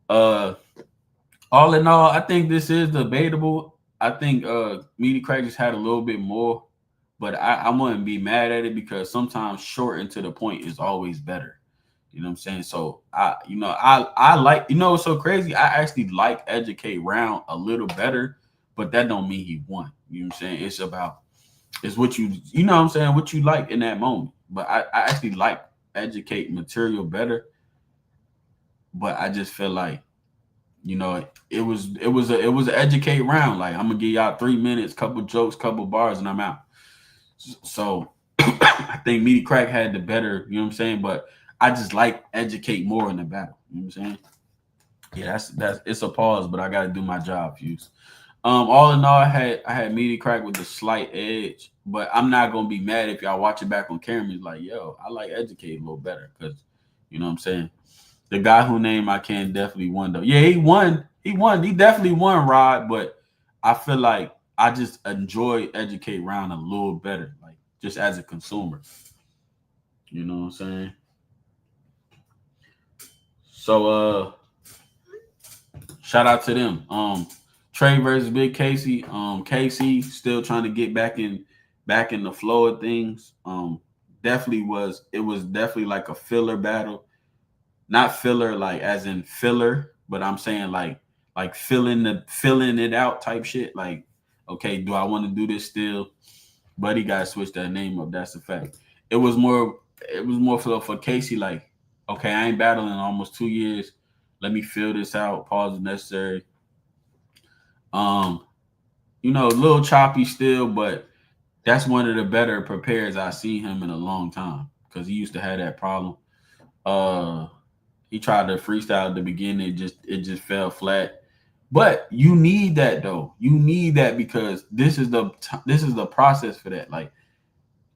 Speaker 1: All in all, I think this is debatable. I think Meaty Crack just had a little bit more, but I wouldn't be mad at it because sometimes short and to the point is always better. You know what I'm saying? So I like, what's so crazy? I actually like Educate round a little better, but that don't mean he won. You know what I'm saying? It's what you know what I'm saying, what you like in that moment. But I actually like Educate material better. But I just feel like, it was an Educate round. Like, I'm gonna give y'all 3 minutes, couple jokes, couple bars, and I'm out. So I think Meaty Crack had the better, you know what I'm saying? But I just like educate more in the battle. You know what I'm saying? Yeah, that's it's a pause, but I gotta do my job, Fuse. All in all, I had media crack with a slight edge, but I'm not gonna be mad if y'all watch it back on camera. It's like, yo, I like educate a little better because you know what I'm saying. The guy who named I can definitely won though. Yeah, he won. He won. He definitely won, Rod. But I feel like I just enjoy educate round a little better, like just as a consumer. You know what I'm saying? So shout out to them. Trey versus Big Casey. Casey still trying to get back in the flow of things. Definitely was it was definitely like a filler battle. Not filler like as in filler, but I'm saying like filling it out type shit. Like, okay, do I want to do this still? But he got to switch that name up. That's a fact. It was more for Casey. Like, okay, I ain't battling in almost 2 years. Let me fill this out. Pause if necessary. Um, a little choppy still, but that's one of the better prepares I see him in a long time because he used to have that problem. Uh, he tried to freestyle at the beginning, it just fell flat. But you need that though. You need that because this is the process for that. Like,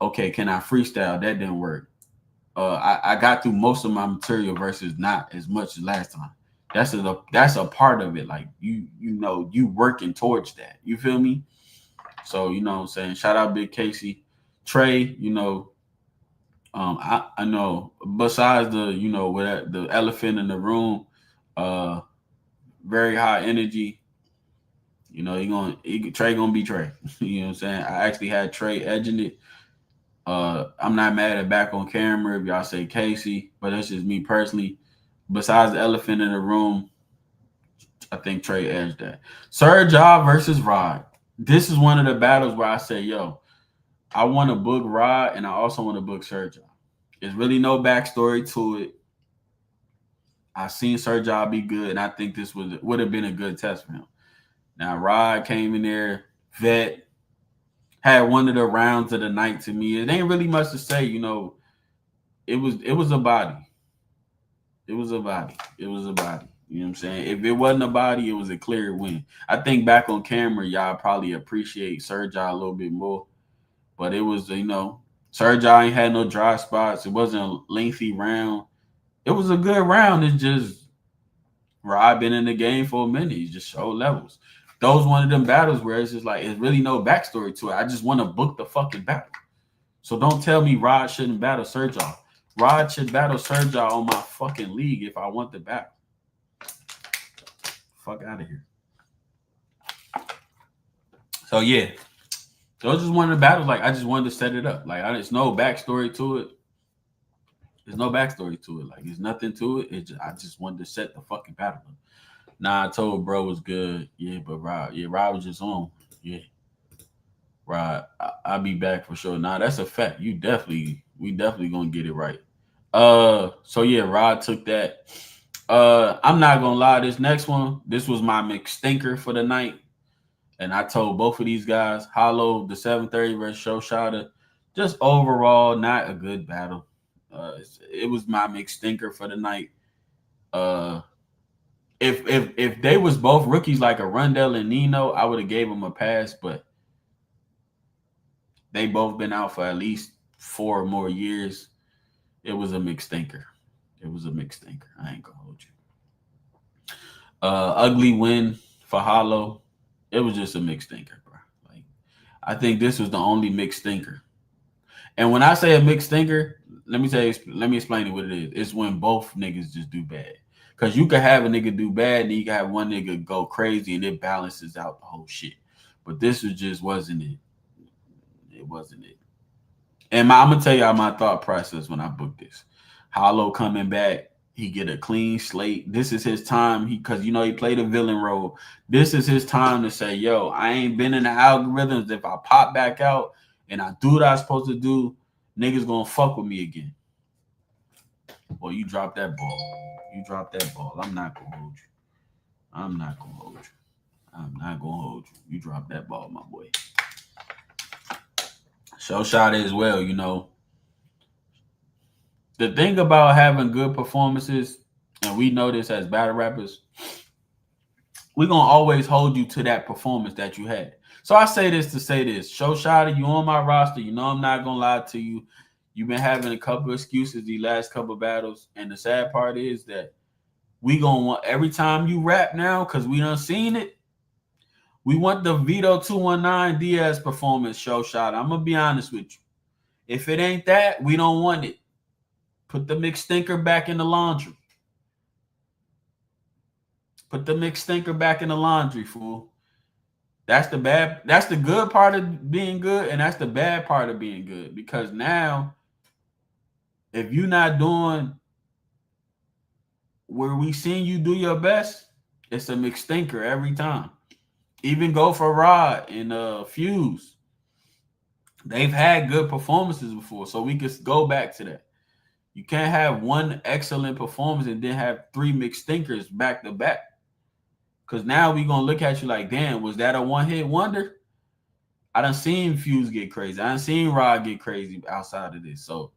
Speaker 1: okay, can I freestyle? That didn't work. I got through most of my material versus not as much as last time. That's a part of it. Like you working towards that. You feel me? So you know what I'm saying. Shout out Big Casey, Trey. I know. Besides with the elephant in the room, uh, very high energy. Trey gonna be Trey. You know what I'm saying. I actually had Trey edging it. I'm not mad at back on camera if y'all say Casey, but that's just me personally. Besides the elephant in the room, I think Trey edged that. Sir Ja versus Rod. This is one of the battles where I say, yo, I want to book Rod and I also want to book Sir Ja. There's really no backstory to it. I seen Sir Ja be good, and I think this would have been a good test for him. Now Rod came in there, vet, had one of the rounds of the night to me. It ain't really much to say, it was a body. It was a body. It was a body. You know what I'm saying? If it wasn't a body, it was a clear win. I think back on camera, y'all probably appreciate Sir Ja a little bit more. But it was, Sir Ja ain't had no dry spots. It wasn't a lengthy round. It was a good round. It's just Rod been in the game for a minute. He just showed levels. Those one of them battles where it's just like, it's really no backstory to it. I just want to book the fucking battle. So don't tell me Rod shouldn't battle Sir Ja. Rod should battle Sir Ja on my fucking league if I want the battle. Fuck out of here. So yeah, those just one of the battles. Like I just wanted to set it up. Like there's no backstory to it. There's no backstory to it. Like there's nothing to it. I just wanted to set the fucking battle up. Nah, I told bro was good. Yeah, but Rod was just on. Yeah, Rod, I'll be back for sure. Nah, that's a fact. We definitely gonna get it right. So yeah, Rod took that. I'm not gonna lie, this was my mix stinker for the night. And I told both of these guys, Hollow, the 730 versus Show Shotter, just overall not a good battle. It was my mix stinker for the night. Uh, if they was both rookies like a Rundell and Nino, I would have gave them a pass, but they both been out for at least 4 more years. It was a mixed stinker. It was a mixed stinker. I ain't gonna hold you. Ugly win for Hollow. It was just a mixed stinker, bro. Like I think this was the only mixed stinker. And when I say a mixed stinker, let me explain it what it is. It's when both niggas just do bad. Cause you can have a nigga do bad, and you can have one nigga go crazy, and it balances out the whole shit. But this was just wasn't it. It wasn't it. And I'm gonna tell y'all my thought process when I booked this. Hollow coming back, he get a clean slate. This is his time. Because he played a villain role. This is his time to say, "Yo, I ain't been in the algorithms. If I pop back out and I do what I'm supposed to do, niggas gonna fuck with me again." Boy, you drop that ball. You drop that ball. I'm not gonna hold you. I'm not gonna hold you. I'm not gonna hold you. You drop that ball, my boy. Show shot as well, The thing about having good performances, and we know this as battle rappers, we're gonna always hold you to that performance that you had. So I say this to say this. Show Shada, you on my roster. You know I'm not gonna lie to you. You've been having a couple of excuses the last couple of battles. And the sad part is that we gonna want every time you rap now, because we done seen it. We want the Vito 219 Diaz performance, Show Shada. I'm gonna be honest with you. If it ain't that, we don't want it. Put the mixed stinker back in the laundry. Put the mixed stinker back in the laundry, fool. That's the bad. That's the good part of being good, and that's the bad part of being good. Because now, if you're not doing where we seen you do your best, it's a mixed stinker every time. Even go for Rod and Fuse. They've had good performances before, so we could go back to that. You can't have one excellent performance and then have three mixed stinkers back to back. Because now we're going to look at you like, damn, was that a one-hit wonder? I done seen Fuse get crazy. I done seen Rod get crazy outside of this. So,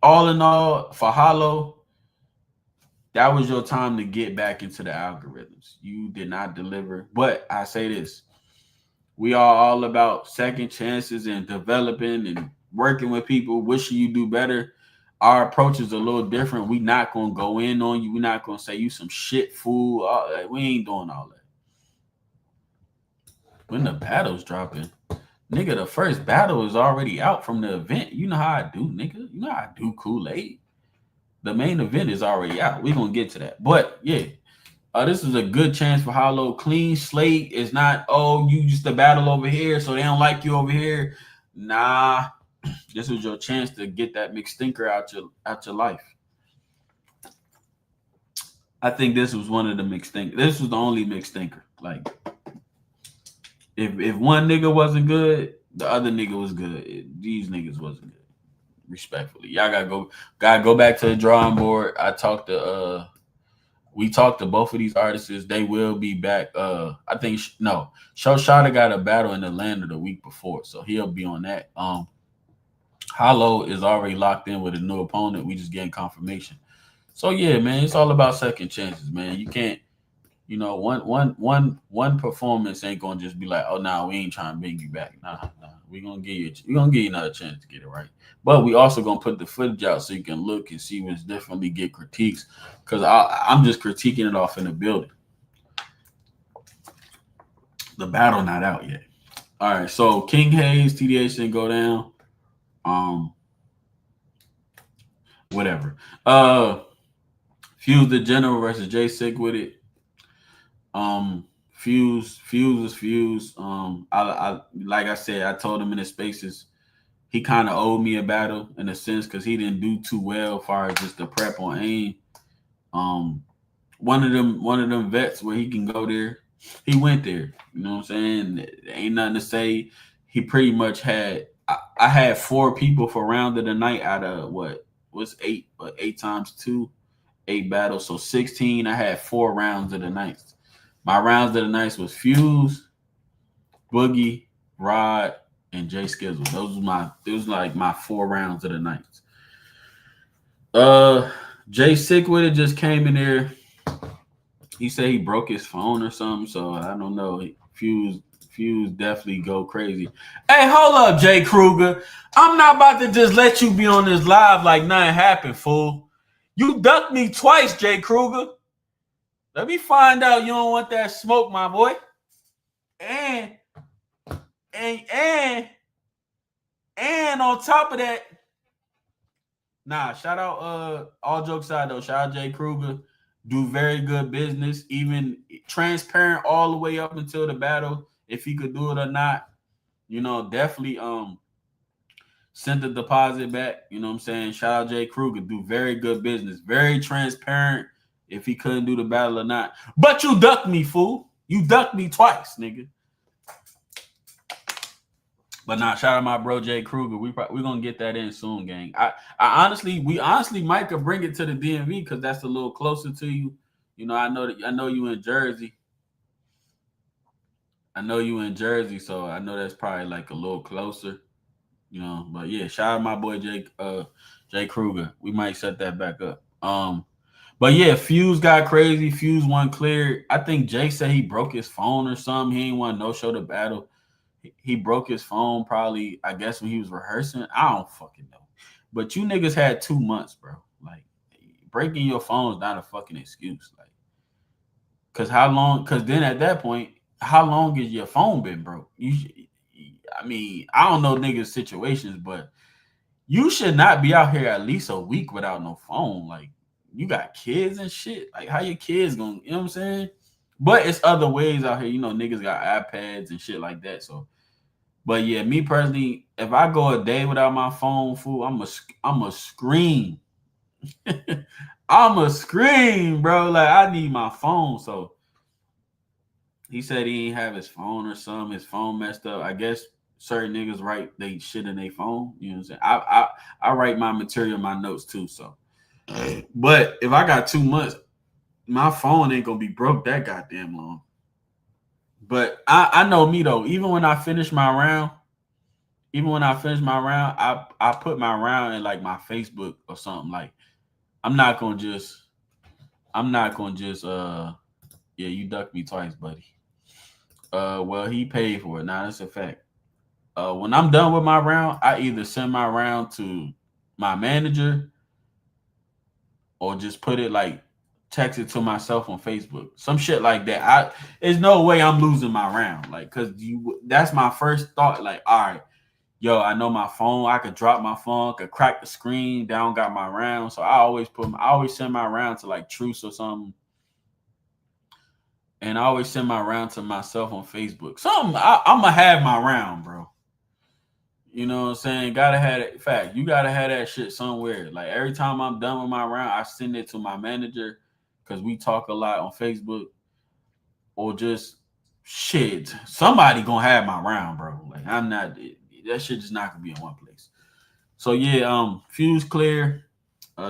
Speaker 1: all in all, for Hollow, that was your time to get back into the algorithms. You did not deliver. But I say this. We are all about second chances and developing and working with people, wishing you do better. Our approach is a little different. We not going to go in on you. We're not going to say you some shit fool. We ain't doing all that. When the battle's dropping, nigga, the first battle is already out from the event. You know how I do, nigga. You know how I do Kool-Aid. The main event is already out. We're going to get to that. But, yeah. This is a good chance for Hollow. Clean slate. It's not, oh, you just a battle over here, so they don't like you over here. Nah, this was your chance to get that mixed stinker out your life. I think this was one of the mixed stinkers. This was the only mixed stinker. Like, if one nigga wasn't good, the other nigga was good. These niggas wasn't good. Respectfully, y'all gotta go back to the drawing board. We talked to both of these artists. They will be back. I think no. Show Shada got a battle in Atlanta the week before, so he'll be on that. Hollow is already locked in with a new opponent. We just getting confirmation. So yeah, man, it's all about second chances, man. You can't, one performance ain't gonna just be like, oh nah, we ain't trying to bring you back. Nah. We're gonna give you another chance to get it right. But we also gonna put the footage out so you can look and see what's differently, get critiques. Cause I'm just critiquing it off in the building. The battle not out yet. All right, so King Hayes, TDH didn't go down. Whatever. Fuse the General versus Jay Sick with it. Fuse was Fuse. I like I said, I told him in the spaces, he kind of owed me a battle in a sense because he didn't do too well as far as just the prep on AIM. One of them vets where he can go there, he went there. You know what I'm saying? Ain't nothing to say. He pretty much had. I had 4 people for round of the night out of what's 8 times 2, 8 battles, so 16. I had 4 rounds of the night. My rounds of the night was Fuse, Boogie, Rod, and Jaskizzal. Those like my 4 rounds of the night. Jay Sick with it just came in there. He said he broke his phone or something, so I don't know. Fuse definitely go crazy. Hey, hold up, Jay Kruger. I'm not about to just let you be on this live like nothing happened, fool. You ducked me twice, Jay Kruger. Let me find out you don't want that smoke, my boy. And on top of that, shout out all jokes aside though, shout out Jay Kruger. Do very good business, even transparent all the way up until the battle. If he could do it or not, definitely send the deposit back. You know what I'm saying? Shout out Jay Kruger. Do very good business. Very transparent if he couldn't do the battle or not. But you ducked me, fool. You ducked me twice, nigga. But shout out my bro Jay Kruger. We're gonna get that in soon, gang. We honestly might could bring it to the DMV because that's a little closer to you. I know you in Jersey. So I know that's probably like a little closer. You know, but yeah, shout out my boy Jay Kruger. We might set that back up. But yeah, Fuse got crazy. Fuse won clear. I think Jay said he broke his phone or something. He ain't want no show the battle. He broke his phone probably, I guess, when he was rehearsing. I don't fucking know. But you niggas had 2 months, bro. Like breaking your phone is not a fucking excuse. Like, cause how long? Cause then at that point, how long has your phone been broke? I mean, I don't know niggas' situations, but you should not be out here at least a week without no phone. Like, you got kids and shit. Like, how your kids gonna, you know what I'm saying? But it's other ways out here. You know, niggas got iPads and shit like that. So, but yeah, me personally, if I go a day without my phone, fool, I'm a scream. I'm a scream, bro. Like, I need my phone. So he said he ain't have his phone or something. His phone messed up. I guess certain niggas write they shit in their phone. You know what I'm saying? I write my material, my notes too. So, but if I got 2 months, my phone ain't gonna be broke that goddamn long. But I know me though. Even when I finish my round, I put my round in like my Facebook or something. Like I'm not gonna just yeah, you ducked me twice, buddy. Well, he paid for it. Now that's a fact. When I'm done with my round, I either send my round to my manager or just put it like text it to myself on Facebook. Some shit like that. There's no way I'm losing my round. Like, cause that's my first thought. Like, all right, yo, I know my phone. I could drop my phone, could crack the screen, down got my round. So I always send my round to like Truce or something. And I always send my round to myself on Facebook. I'm gonna have my round, bro. You know what I'm saying? Gotta have it. Fact, you gotta have that shit somewhere. Like every time I'm done with my round, I send it to my manager because we talk a lot on Facebook, or just shit. Somebody gonna have my round, bro. Like I'm not. That shit just not gonna be in one place. So yeah, Fuse clear.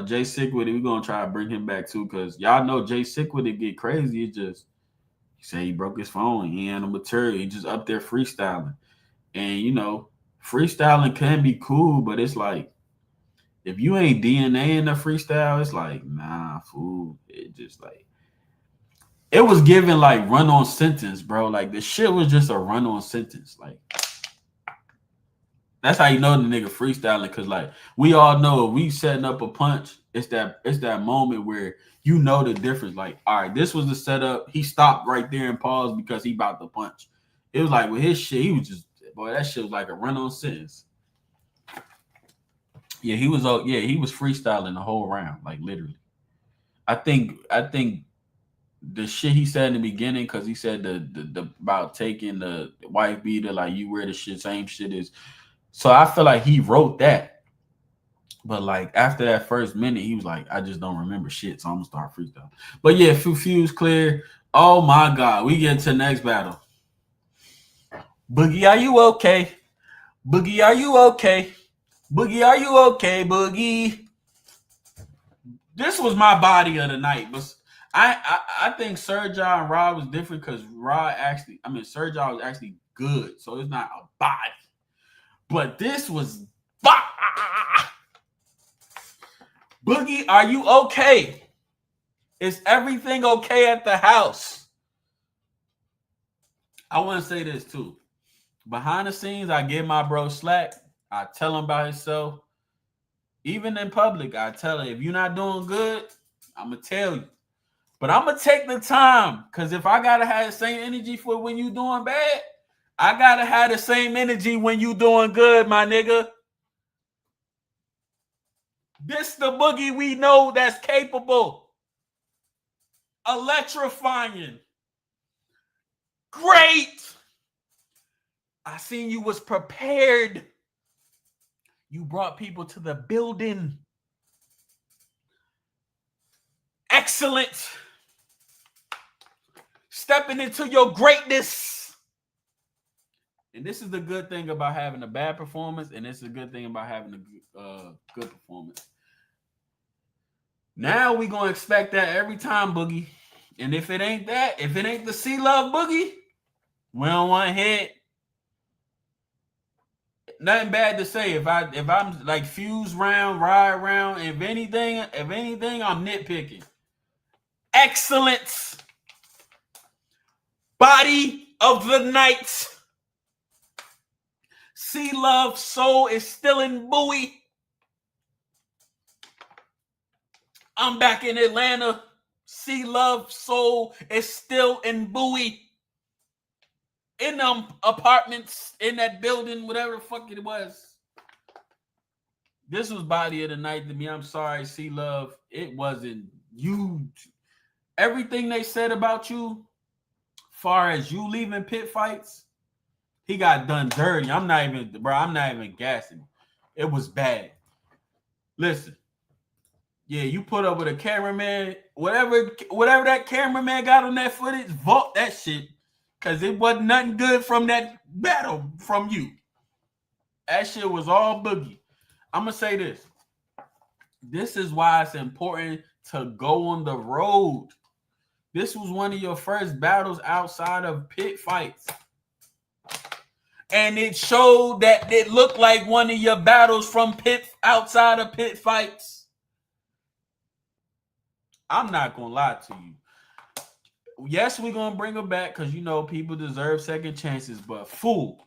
Speaker 1: Jay Sick with it. We gonna try to bring him back too, cause y'all know Jay Sick with it get crazy. It just he said he broke his phone. He ain't no material. He just up there freestyling, and you know freestyling can be cool, but it's like if you ain't DNA in the freestyle, it's like nah, fool. It just like it was given like run on sentence, bro. Like the shit was just a run on sentence. Like that's how you know the nigga freestyling, cause like we all know if we setting up a punch, it's that moment where you know the difference. Like, all right, this was the setup. He stopped right there and paused because he about to punch. It was like with his shit, he was just boy, that shit was like a run on sentence. Yeah, he was freestyling the whole round, like literally. I think the shit he said in the beginning, because he said the about taking the wife beater, like you wear the shit, same shit is. So I feel like he wrote that, but like after that first minute, he was like, I just don't remember shit, so I'm gonna start freestyling. But yeah, Fuse clear. Oh my god, we get to the next battle. Boogie, are you okay? Boogie, are you okay? Boogie, are you okay, Boogie? This was my body of the night, but I think Sergio and Rod was different because Sergio was actually good, so it's not a body. But this was Boogie, are you okay? Is everything okay at the house? I want to say this too. Behind the scenes, I give my bro slack. I tell him about himself. Even in public, I tell him if you're not doing good, I'm gonna tell you. But I'm gonna take the time, because if I gotta have the same energy for when you doing bad, I gotta have the same energy when you doing good, my nigga. This the Boogie we know that's capable. Electrifying. Great. I seen you was prepared. You brought people to the building. Excellent. Stepping into your greatness. And this is the good thing about having a bad performance, and this is a good thing about having a good performance. Now we gonna expect that every time, Boogie. And if it ain't that, if it ain't the C Love Boogie, we don't want to hit. nothing bad to say. If I'm like fuse round, ride round, if anything, I'm nitpicking. Excellence. Body of the night. C Love Soul is still in Bowie. I'm back in Atlanta. C Love Soul is still in Bowie. In them apartments, in that building, whatever the fuck it was. This was body of the night to me. I'm sorry, C Love. It wasn't you. Everything they said about you, far as you leaving pit fights, he got done dirty. I'm not even gassing. It was bad. Listen, yeah, you put up with a cameraman, whatever that cameraman got on that footage, vault that shit. Cause it wasn't nothing good from that battle from you. That shit was all boogie. I'm gonna say this. This is why it's important to go on the road. This was one of your first battles outside of pit fights. And it showed that it looked like one of your battles from pit outside of pit fights. I'm not gonna lie to you. Yes, we're gonna bring her back because people deserve second chances, but fool.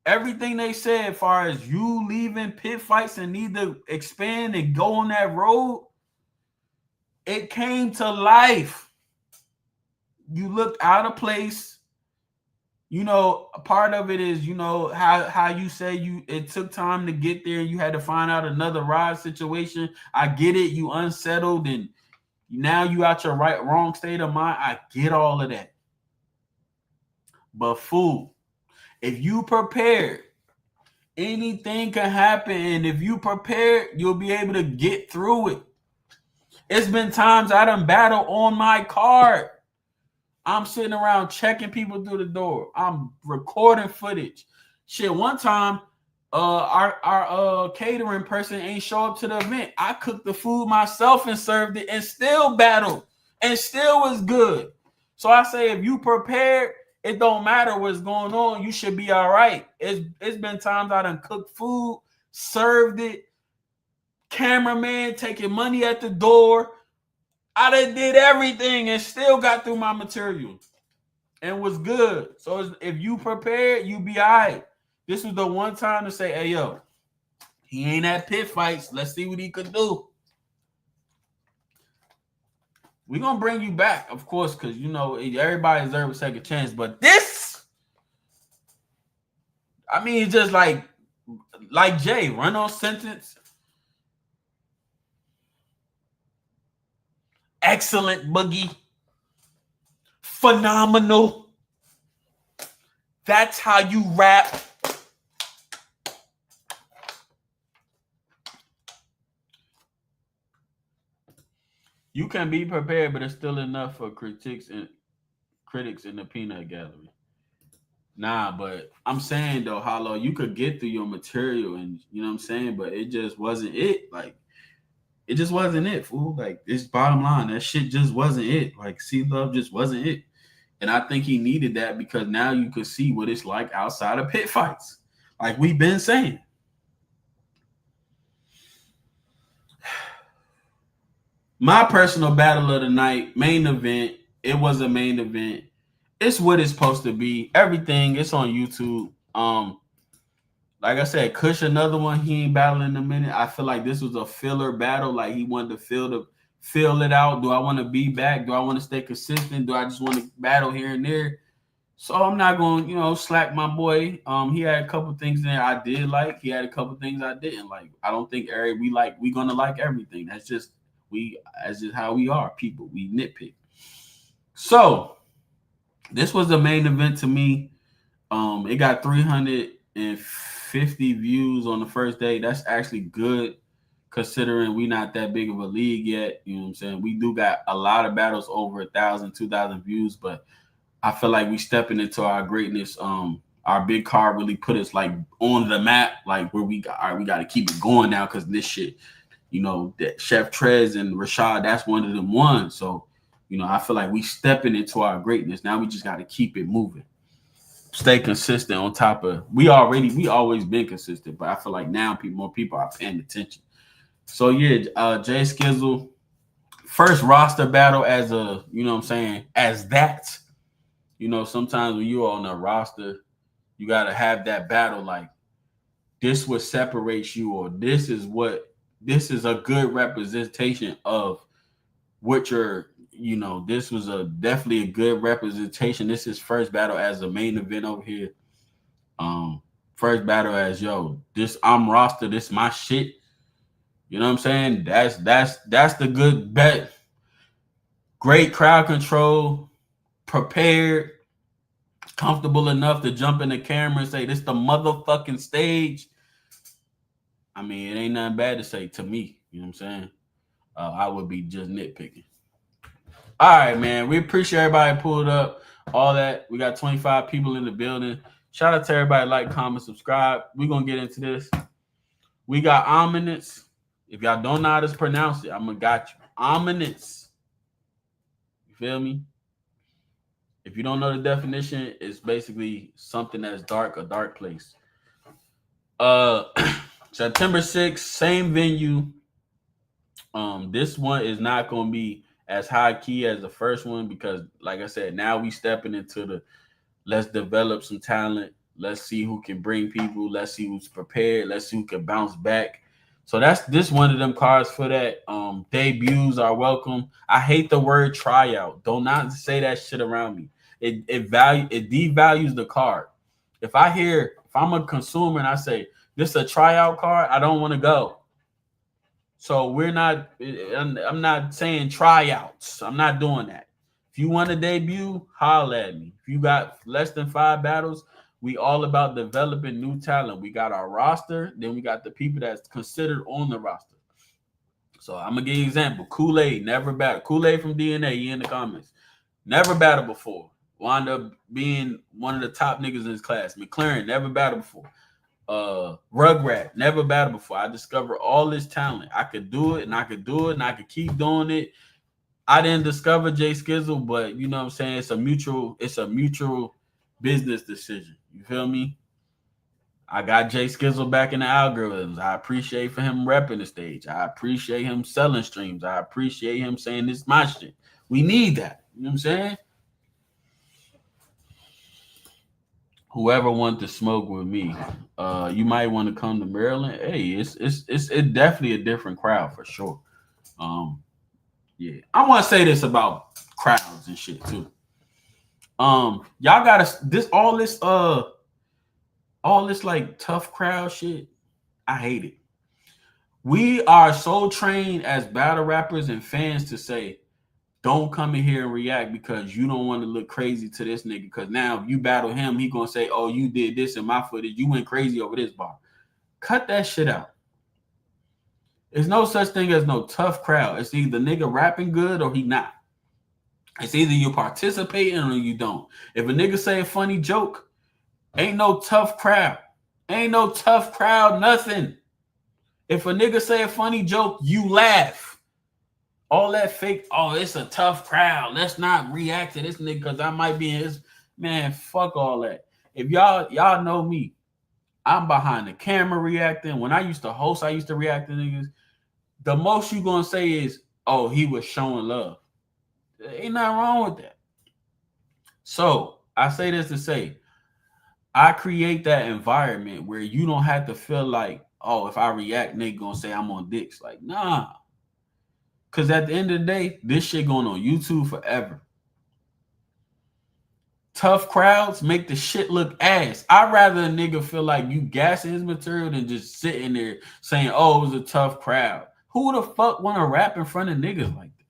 Speaker 1: Everything they said as far as you leaving pit fights and need to expand and go on that road, it came to life. You looked out of place. A part of it is, how you say it took time to get there and you had to find out another ride situation. I get it. You unsettled and now you out your wrong state of mind. I get all of that. But fool, if you prepared, anything can happen. And if you prepared, you'll be able to get through it. It's been times I done battle on my card. I'm sitting around checking people through the door. I'm recording footage. Shit, one time, our catering person ain't show up to the event. I cooked the food myself and served it and still battled and still was good. So I say, if you prepared, it don't matter what's going on. You should be all right. It's been times I done cooked food, served it, cameraman taking money at the door. I done did everything and still got through my material and was good. So if you prepared, you be all right. This was the one time to say, hey, yo, he ain't at pit fights. Let's see what he could do. We're going to bring you back, of course, because, everybody deserves a second chance. But this, it's just like Jay, run on sentence. Excellent, Boogie. Phenomenal. That's how you rap. You can be prepared, but it's still enough for critics in the peanut gallery. Nah, but I'm saying though, Hollow, you could get through your material and you know what I'm saying, but it just wasn't it. Like, it just wasn't it, fool. Like, it's bottom line. That shit just wasn't it. Like, C Love just wasn't it. And I think he needed that because now you could see what it's like outside of pit fights. Like we've been saying. My personal battle of the night, main event. It was a main event. It's what it's supposed to be. Everything, it's on YouTube. Like I said, Kush, another one, he ain't battling in a minute. I feel like this was a filler battle. Like he wanted to feel it out. Do I want to be back? Do I want to stay consistent? Do I just want to battle here and there? So I'm not going to, slack my boy. He had a couple things there I did like. He had a couple things I didn't like. I don't think we gonna like everything. That's just how we are, people. We nitpick. So this was the main event to me. It got 350 views on the first day. That's actually good considering we not that big of a league yet. You know what I'm saying? We do got a lot of battles over 1,000, 2,000 views, but I feel like we stepping into our greatness. Our big card really put us like on the map, like where we got to keep it going now because this shit, that Chef Trez and Rashad, that's one of them ones. So, I feel like we stepping into our greatness. Now we just got to keep it moving. stay consistent on top of we always been consistent, but I feel like now more people are paying attention. So yeah, Jaskizzal, first roster battle as a, you know what I'm saying, as that. You know, sometimes when you're on a roster, you gotta have that battle like this what separates you, or this is a good representation of what you're, you know, this was a definitely a good representation. This is first battle as a main event over here. Um, First battle as yo, this I'm roster, this my shit. You know what I'm saying? That's the good bet. Great crowd control, prepared, comfortable enough to jump in the camera and say this the motherfucking stage. I mean, it ain't nothing bad to say to me. You know what I'm saying? I would be just nitpicking. All right, man. We appreciate everybody pulled up. All that. We got 25 people in the building. Shout out to everybody. Like, comment, subscribe. We're going to get into this. We got ominous. If y'all don't know how to pronounce it, I'm going to got you. Ominous. You feel me? If you don't know the definition, it's basically something that's dark, a dark place. September 6th, same venue. This one is not going to be as high key as the first one because, like I said, now we stepping into the let's develop some talent. Let's see who can bring people. Let's see who's prepared. Let's see who can bounce back. So that's this one of them cards for that. Debuts are welcome. I hate the word tryout. Do not say that shit around me. It devalues the card. If I'm a consumer and I say this is a tryout card, I don't want to go. So I'm not saying tryouts. I'm not doing that. If you want to debut, holla at me. If you got less than 5 battles, we all about developing new talent. We got our roster, then we got the people that's considered on the roster. So I'm gonna give you an example. Kool-Aid never battled. Kool-Aid from DNA, he in the comments. Never battled before. Wound up being one of the top niggas in his class. McLaren never battled before. Rugrat never battled before. I discovered all this talent. I could do it, and I could do it, and I could keep doing it. I didn't discover Jaskizzal, but you know what I'm saying. It's a mutual business decision. You feel me? I got Jaskizzal back in the algorithms. I appreciate for him repping the stage. I appreciate him selling streams. I appreciate him saying this is my shit. We need that. You know what I'm saying? Whoever wants to smoke with me, you might want to come to Maryland. Hey, it's definitely a different crowd for sure. Yeah, I want to say this about crowds and shit too. Y'all gotta all this like tough crowd shit. I hate it. We are so trained as battle rappers and fans to say, don't come in here and react because you don't want to look crazy to this nigga. Because now if you battle him, he gonna say, oh, you did this in my footage. You went crazy over this bar. Cut that shit out. There's no such thing as no tough crowd. It's either nigga rapping good or he not. It's either you participating or you don't. If a nigga say a funny joke, ain't no tough crowd. Ain't no tough crowd, nothing. If a nigga say a funny joke, you laugh. All that fake, oh, it's a tough crowd. Let's not react to this nigga because I might be in his. Man, fuck all that. If y'all know me, I'm behind the camera reacting. When I used to host, I used to react to niggas. The most you gonna say is, oh, he was showing love. Ain't nothing wrong with that. So I say this to say, I create that environment where you don't have to feel like, oh, if I react, nigga gonna say I'm on dicks. Like, nah. Cause at the end of the day, this shit going on YouTube forever. Tough crowds make the shit look ass. I'd rather a nigga feel like you gassing his material than just sitting there saying, oh, it was a tough crowd. Who the fuck want to rap in front of niggas like that?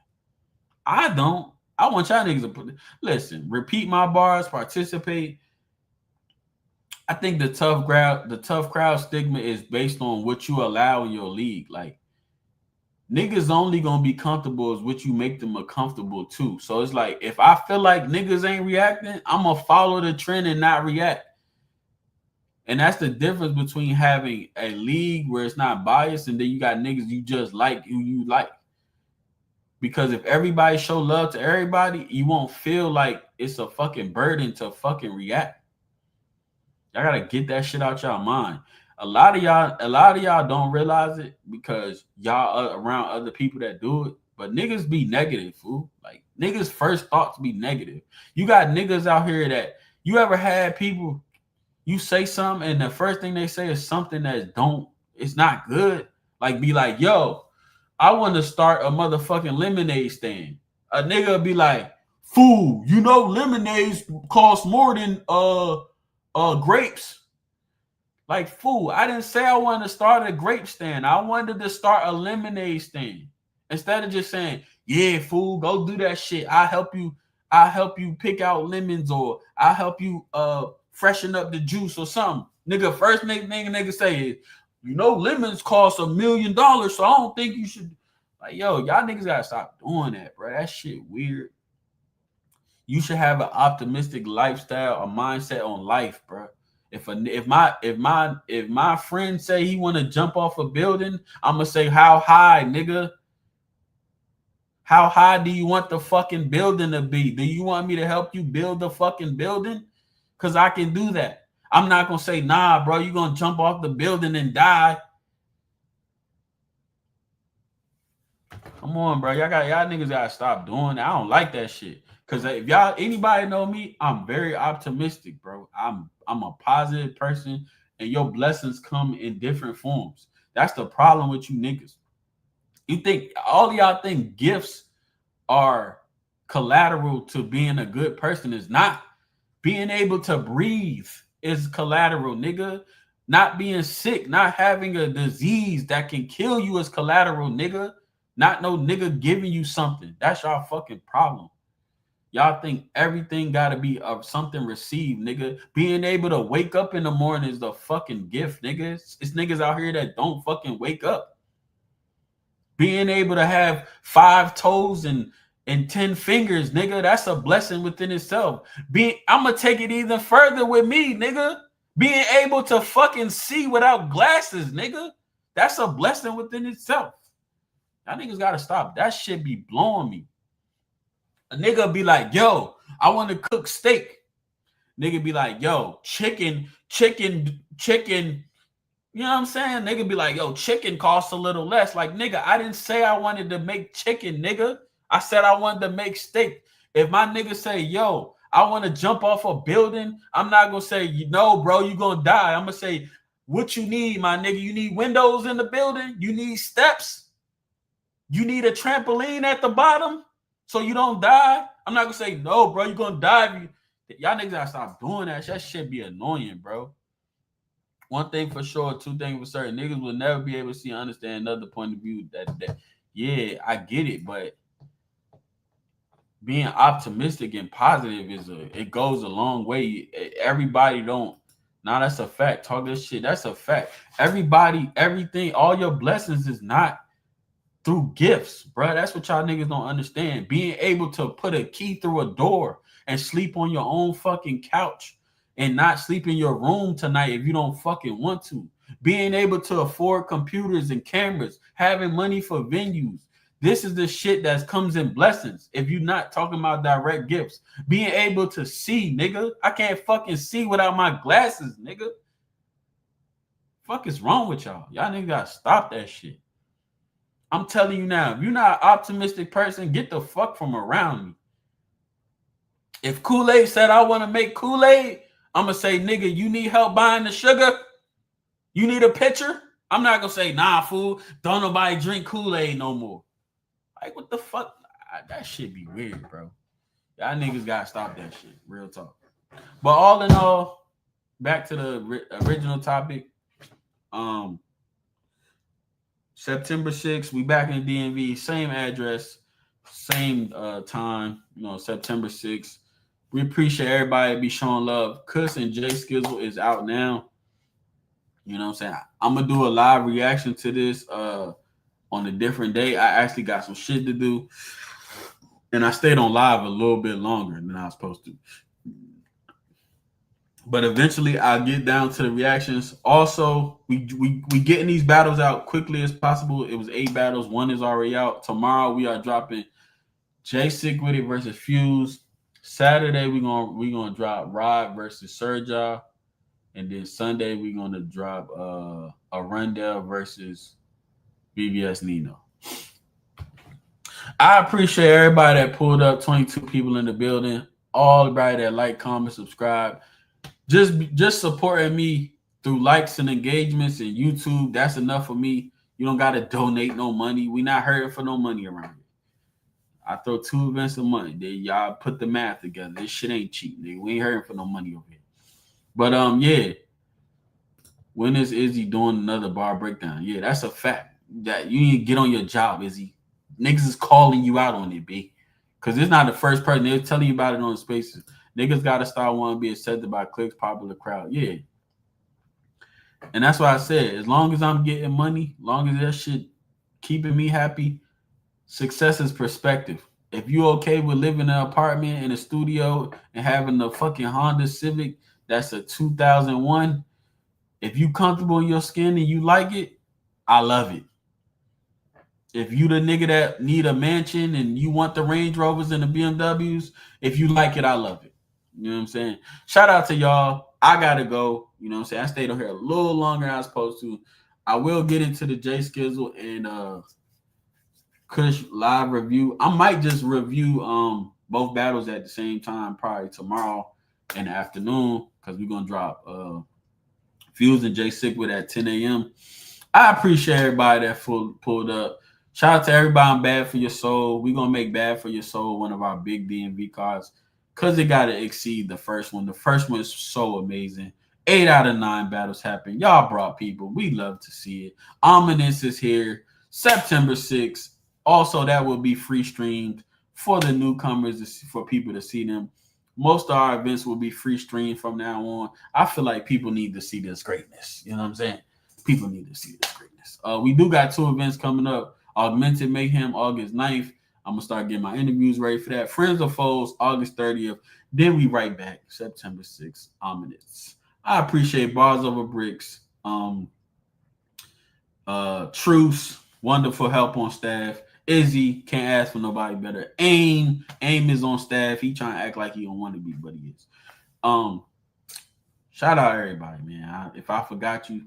Speaker 1: I don't. I want y'all niggas to listen, repeat my bars, participate. I think the tough crowd stigma is based on what you allow in your league. Like, niggas only gonna be comfortable as what you make them comfortable too. So it's like, if I feel like niggas ain't reacting, I'm gonna follow the trend and not react. And that's the difference between having a league where it's not biased and then you got niggas you just like who you like. Because if everybody show love to everybody, you won't feel like it's a fucking burden to fucking react. Y'all gotta get that shit out y'all mind. A lot of y'all don't realize it because y'all are around other people that do it. But niggas be negative, fool. Like niggas' first thoughts be negative. You got niggas out here that you ever had people you say something and the first thing they say is something that don't it's not good. Like be like, yo, I want to start a motherfucking lemonade stand. A nigga be like, fool, you know lemonades cost more than grapes. Like, fool, I didn't say I wanted to start a grape stand. I wanted to start a lemonade stand. Instead of just saying, yeah, fool, go do that shit. I'll help you pick out lemons or I'll help you freshen up the juice or something. Nigga, first nigga say is, you know, lemons cost $1 million, so I don't think you should. Like, yo, y'all niggas gotta stop doing that, bro. That shit weird. You should have an optimistic lifestyle, a mindset on life, bro. If my friend say he want to jump off a building, I'm gonna say, how high, nigga? How high do you want the fucking building to be? Do you want me to help you build the fucking building? Cause I can do that. I'm not gonna say, nah, bro, you gonna jump off the building and die. Come on, bro. Y'all niggas gotta stop doing that. I don't like that shit. Cause if y'all anybody know me, I'm very optimistic, bro. I'm a positive person, and your blessings come in different forms. That's the problem with you niggas. You think all y'all think gifts are collateral to being a good person is not. Being able to breathe is collateral, nigga. Not being sick, not having a disease that can kill you is collateral, nigga. Not no nigga giving you something. That's y'all fucking problem. Y'all think everything gotta be of something received, nigga. Being able to wake up in the morning is the fucking gift, nigga. It's niggas out here that don't fucking wake up. Being able to have 5 toes and 10 fingers, nigga, that's a blessing within itself. I'm gonna take it even further with me, nigga. Being able to fucking see without glasses, nigga, that's a blessing within itself. Y'all niggas gotta stop. That shit be blowing me. A nigga be like, yo, I want to cook steak. Nigga be like, yo, chicken. You know what I'm saying? Nigga be like, yo, chicken costs a little less. Like, nigga, I didn't say I wanted to make chicken, nigga. I said I wanted to make steak. If my nigga say, yo, I want to jump off a building, I'm not going to say, you know, bro, you going to die. I'm going to say, what you need, my nigga? You need windows in the building? You need steps? You need a trampoline at the bottom so you don't die? I'm not going to say, no, bro, you're going to die. Y'all niggas got to stop doing that. That shit be annoying, bro. One thing for sure, two things for certain. Niggas will never be able to see and understand another point of view that yeah, I get it, but being optimistic and positive it goes a long way. Everybody don't. Nah, that's a fact. Talk this shit. That's a fact. Everybody, everything, all your blessings is not through gifts, bro. That's what y'all niggas don't understand. Being able to put a key through a door and sleep on your own fucking couch and not sleep in your room tonight if you don't fucking want to. Being able to afford computers and cameras, having money for venues. This is the shit that comes in blessings. If you're not talking about direct gifts, being able to see, nigga. I can't fucking see without my glasses, nigga. Fuck is wrong with y'all? Y'all niggas gotta stop that shit. I'm telling you now, if you're not an optimistic person, get the fuck from around me. If Kool-Aid said I want to make Kool-Aid, I'm going to say, nigga, you need help buying the sugar? You need a pitcher? I'm not going to say, nah, fool, don't nobody drink Kool-Aid no more. Like, what the fuck? That shit be weird, bro. Y'all niggas got to stop that shit. Real talk. But all in all, back to the original topic. September 6th, we back in the DMV, same address, same time, September 6th. We appreciate everybody be showing love. Kush and Jaskizzal is out now. You know what I'm saying? I'm going to do a live reaction to this on a different day. I actually got some shit to do. And I stayed on live a little bit longer than I was supposed to. But eventually I'll get down to the reactions. Also, we getting these battles out quickly as possible. It was 8 battles. 1 is already out. Tomorrow we are dropping Jay Sick With It versus Fuse. Saturday we're gonna drop Rod versus Serja. And then Sunday we're gonna drop a Rundell versus BBS Nino. I appreciate everybody that pulled up. 22 people in the building. All everybody that like, comment, subscribe. Just supporting me through likes and engagements and YouTube. That's enough for me. You don't gotta donate no money. We not hurting for no money around here. I throw 2 events a month. Then y'all put the math together. This shit ain't cheap, nigga. We ain't hurting for no money over here. But yeah. When is Izzy doing another bar breakdown? Yeah, that's a fact. That you need to get on your job, Izzy. Niggas is calling you out on it, B. Because it's not the first person. They're telling you about it on spaces. Niggas got to start wanting to be accepted by clicks, popular crowd. Yeah. And that's why I said, as long as I'm getting money, long as that shit keeping me happy, success is perspective. If you okay with living in an apartment in a studio and having a fucking Honda Civic that's a 2001, if you comfortable in your skin and you like it, I love it. If you the nigga that need a mansion and you want the Range Rovers and the BMWs, if you like it, I love it. You know what I'm saying? Shout out to y'all. I gotta go. You know what I'm saying? I stayed on here a little longer than I was supposed to. I will get into the Jaskizzal and Kush live review. I might just review both battles at the same time, probably tomorrow in the afternoon, because we're gonna drop Fuse and J Sickwood at 10 a.m. I appreciate everybody that pulled up. Shout out to everybody on Bad for Your Soul. We're going to make Bad for Your Soul one of our big DMV cards because it got to exceed the first one. The first one is so amazing. 8 out of 9 battles happened. Y'all brought people. We love to see it. Ominous is here September 6th. Also, that will be free streamed for the newcomers, for people to see them. Most of our events will be free streamed from now on. I feel like people need to see this greatness. You know what I'm saying? People need to see this greatness. We do got 2 events coming up. Augmented Mayhem, August 9th. I'm going to start getting my interviews ready for that. Friends or Foes, August 30th. Then we right back, September 6th, Ominous. I appreciate Bars Over Bricks. Truce, wonderful help on staff. Izzy, can't ask for nobody better. Aim is on staff. He trying to act like he don't want to be, but he is. Shout out everybody, man. If I forgot you,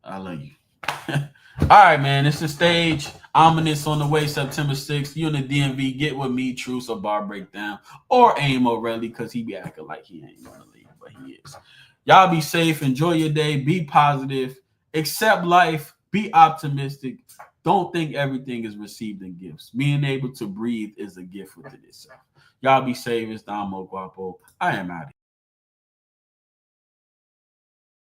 Speaker 1: I love you. All right, man. It's the stage. Ominous on the way, September 6th. You in the DMV, get with me, Truce or Bar Breakdown, or Aim O'Reilly, because he be acting like he ain't gonna leave, but he is. Y'all be safe. Enjoy your day. Be positive. Accept life. Be optimistic. Don't think everything is received in gifts. Being able to breathe is a gift within itself. Y'all be safe. It's Damo Guapo. I am out of here.